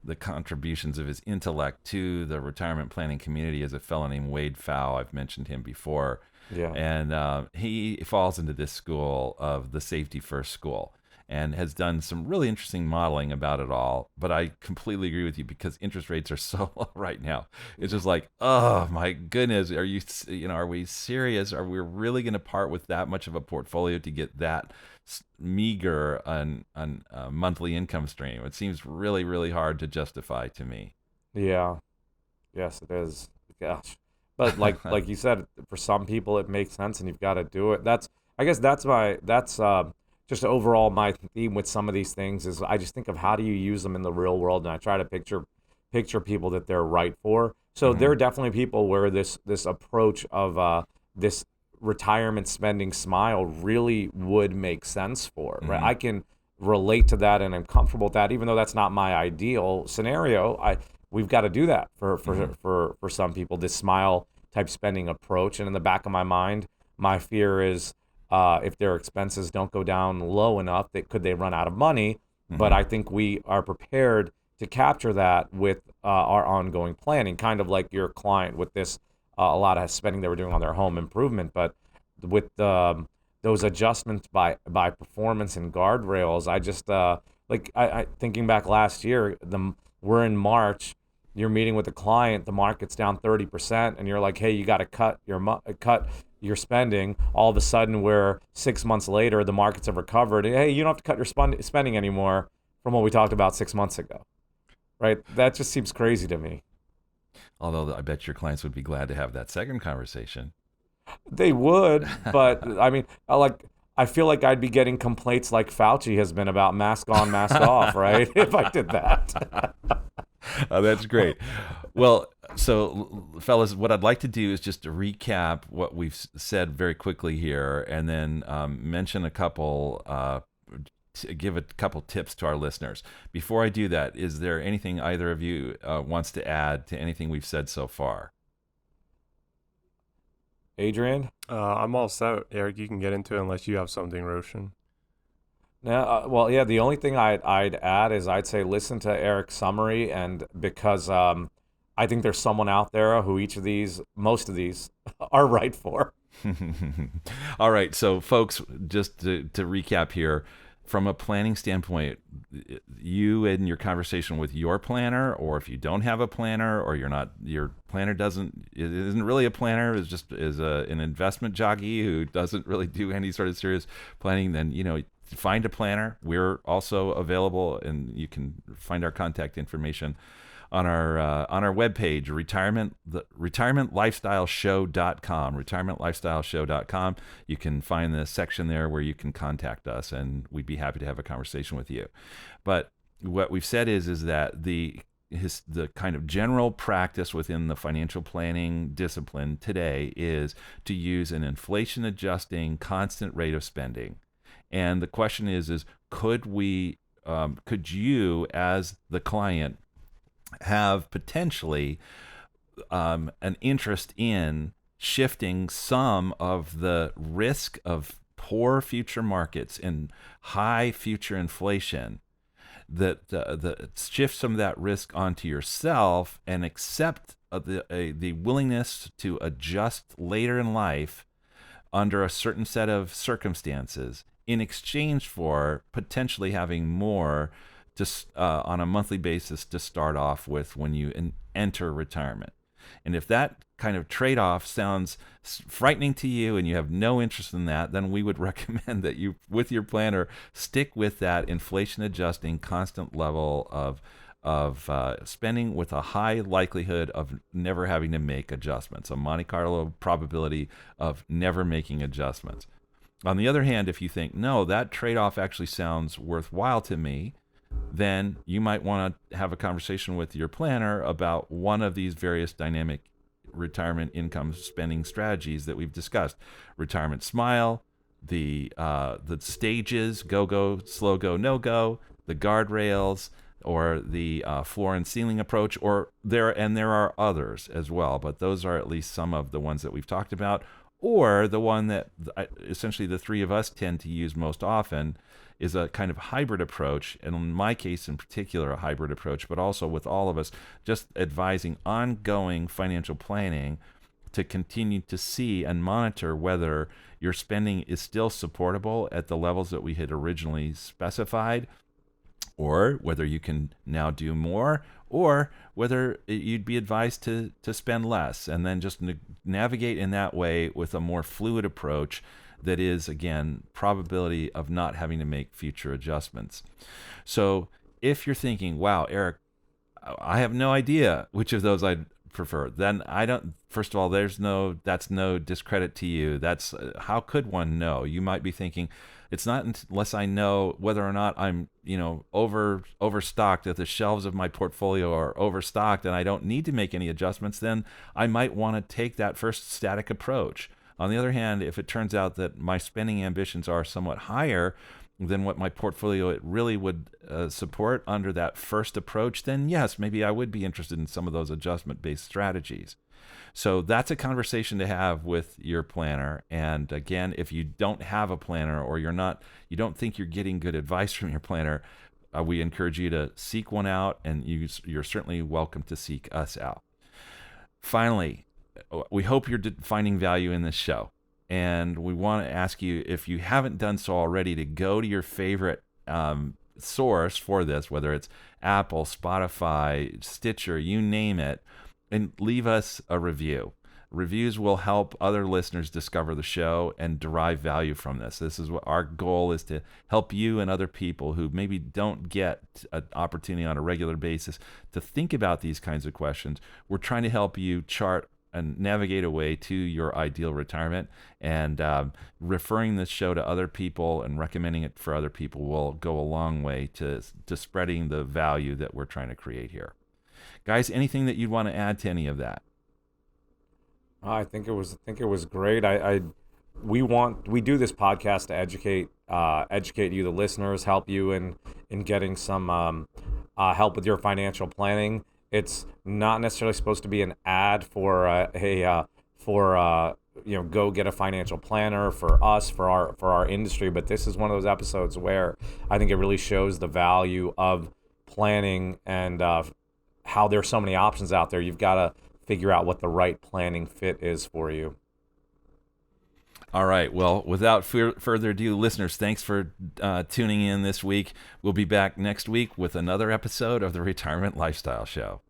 the contributions of his intellect to the retirement planning community is a fellow named Wade Pfau. I've mentioned him before, yeah, and he falls into this school of the safety first school and has done some really interesting modeling about it all. But I completely agree with you because interest rates are so low right now. It's just like, oh my goodness, are we serious? Are we really going to part with that much of a portfolio to get that meager on monthly income stream? It seems really, really hard to justify to me. yeah, yes, it is. Gosh, but like you said, for some people it makes sense, and you've got to do it. I guess that's just overall my theme with some of these things is I just think of how do you use them in the real world, and I try to picture people that they're right for. So there Hmm. are definitely people where this approach of this retirement spending smile really would make sense for, right? Hmm. I can relate to that and I'm comfortable with that, even though that's not my ideal scenario. We've got to do that Hmm. for some people, this smile type spending approach. And in the back of my mind, my fear is if their expenses don't go down low enough, could they run out of money? But Hmm. I think we are prepared to capture that with our ongoing planning, kind of like your client with this a lot of spending they were doing on their home improvement. But with those adjustments by performance and guardrails, I just like I thinking back last year, we're in March, you're meeting with a client, the market's down 30%, and you're like, hey, you got to cut your spending. All of a sudden, where 6 months later, the markets have recovered. Hey, you don't have to cut your spending anymore from what we talked about 6 months ago, right? That just seems crazy to me. Although I bet your clients would be glad to have that second conversation. They would, but I mean, I feel like I'd be getting complaints like Fauci has been about mask on, mask off, right? If I did that. Oh, that's great. Well, so fellas, what I'd like to do is just to recap what we've said very quickly here, and then mention a couple, give a couple tips to our listeners. Before I do that, is there anything either of you wants to add to anything we've said so far? Adrian? I'm all set. Eric, you can get into it unless you have something, Roshan. No, well, yeah. The only thing I'd add is I'd say listen to Eric's summary, and because I think there's someone out there who most of these, are right for. All right, so folks, just to recap here, from a planning standpoint, you in your conversation with your planner, or if you don't have a planner, or your planner isn't really a planner, is an investment jockey who doesn't really do any sort of serious planning, then find a planner. We're also available, and you can find our contact information on our webpage, retirementlifestyleshow.com, retirementlifestyleshow.com. You can find the section there where you can contact us, and we'd be happy to have a conversation with you. But what we've said is that the kind of general practice within the financial planning discipline today is to use an inflation adjusting constant rate of spending. And the question is could you as the client have potentially an interest in shifting some of the risk of poor future markets and high future inflation, that shift some of that risk onto yourself and accept the willingness to adjust later in life under a certain set of circumstances in exchange for potentially having more on a monthly basis to start off with when you enter retirement. And if that kind of trade-off sounds frightening to you and you have no interest in that, then we would recommend that you, with your planner, stick with that inflation-adjusting constant level of spending with a high likelihood of never having to make adjustments, a Monte Carlo probability of never making adjustments. On the other hand, if you think, no, that trade-off actually sounds worthwhile to me, then you might want to have a conversation with your planner about one of these various dynamic retirement income spending strategies that we've discussed. Retirement Smile, the stages, go, slow go, no go, the guardrails, or the floor and ceiling approach, there are others as well, but those are at least some of the ones that we've talked about. Or the one that essentially the three of us tend to use most often is a kind of hybrid approach, and in my case in particular, a hybrid approach, but also with all of us, just advising ongoing financial planning to continue to see and monitor whether your spending is still supportable at the levels that we had originally specified, or whether you can now do more, or whether you'd be advised to spend less, and then just navigate in that way with a more fluid approach that is, again, probability of not having to make future adjustments. So if you're thinking, wow, Eric, I have no idea which of those I'd prefer, then first of all, that's no discredit to you. That's how could one know? You might be thinking, it's not unless I know whether or not I'm, overstocked, that the shelves of my portfolio are overstocked and I don't need to make any adjustments, then I might want to take that first static approach. On the other hand, if it turns out that my spending ambitions are somewhat higher than what my portfolio it really would support under that first approach, then yes, maybe I would be interested in some of those adjustment-based strategies. So that's a conversation to have with your planner. And again, if you don't have a planner, or you don't think you're getting good advice from your planner, we encourage you to seek one out, and you're certainly welcome to seek us out. Finally, we hope you're finding value in this show, and we want to ask you, if you haven't done so already, to go to your favorite source for this, whether it's Apple, Spotify, Stitcher, you name it, and leave us a review. Reviews will help other listeners discover the show and derive value from this. This is what our goal is, to help you and other people who maybe don't get an opportunity on a regular basis to think about these kinds of questions. We're trying to help you chart and navigate a way to your ideal retirement, and referring this show to other people and recommending it for other people will go a long way to spreading the value that we're trying to create here. Guys, anything that you'd want to add to any of that? I think it was great. We do this podcast to educate you, the listeners, help you in getting some help with your financial planning. It's not necessarily supposed to be an ad for go get a financial planner for us, for our industry. But this is one of those episodes where I think it really shows the value of planning and how there's so many options out there. You've got to figure out what the right planning fit is for you. All right. Well, without further ado, listeners, thanks for tuning in this week. We'll be back next week with another episode of the Retirement Lifestyle Show.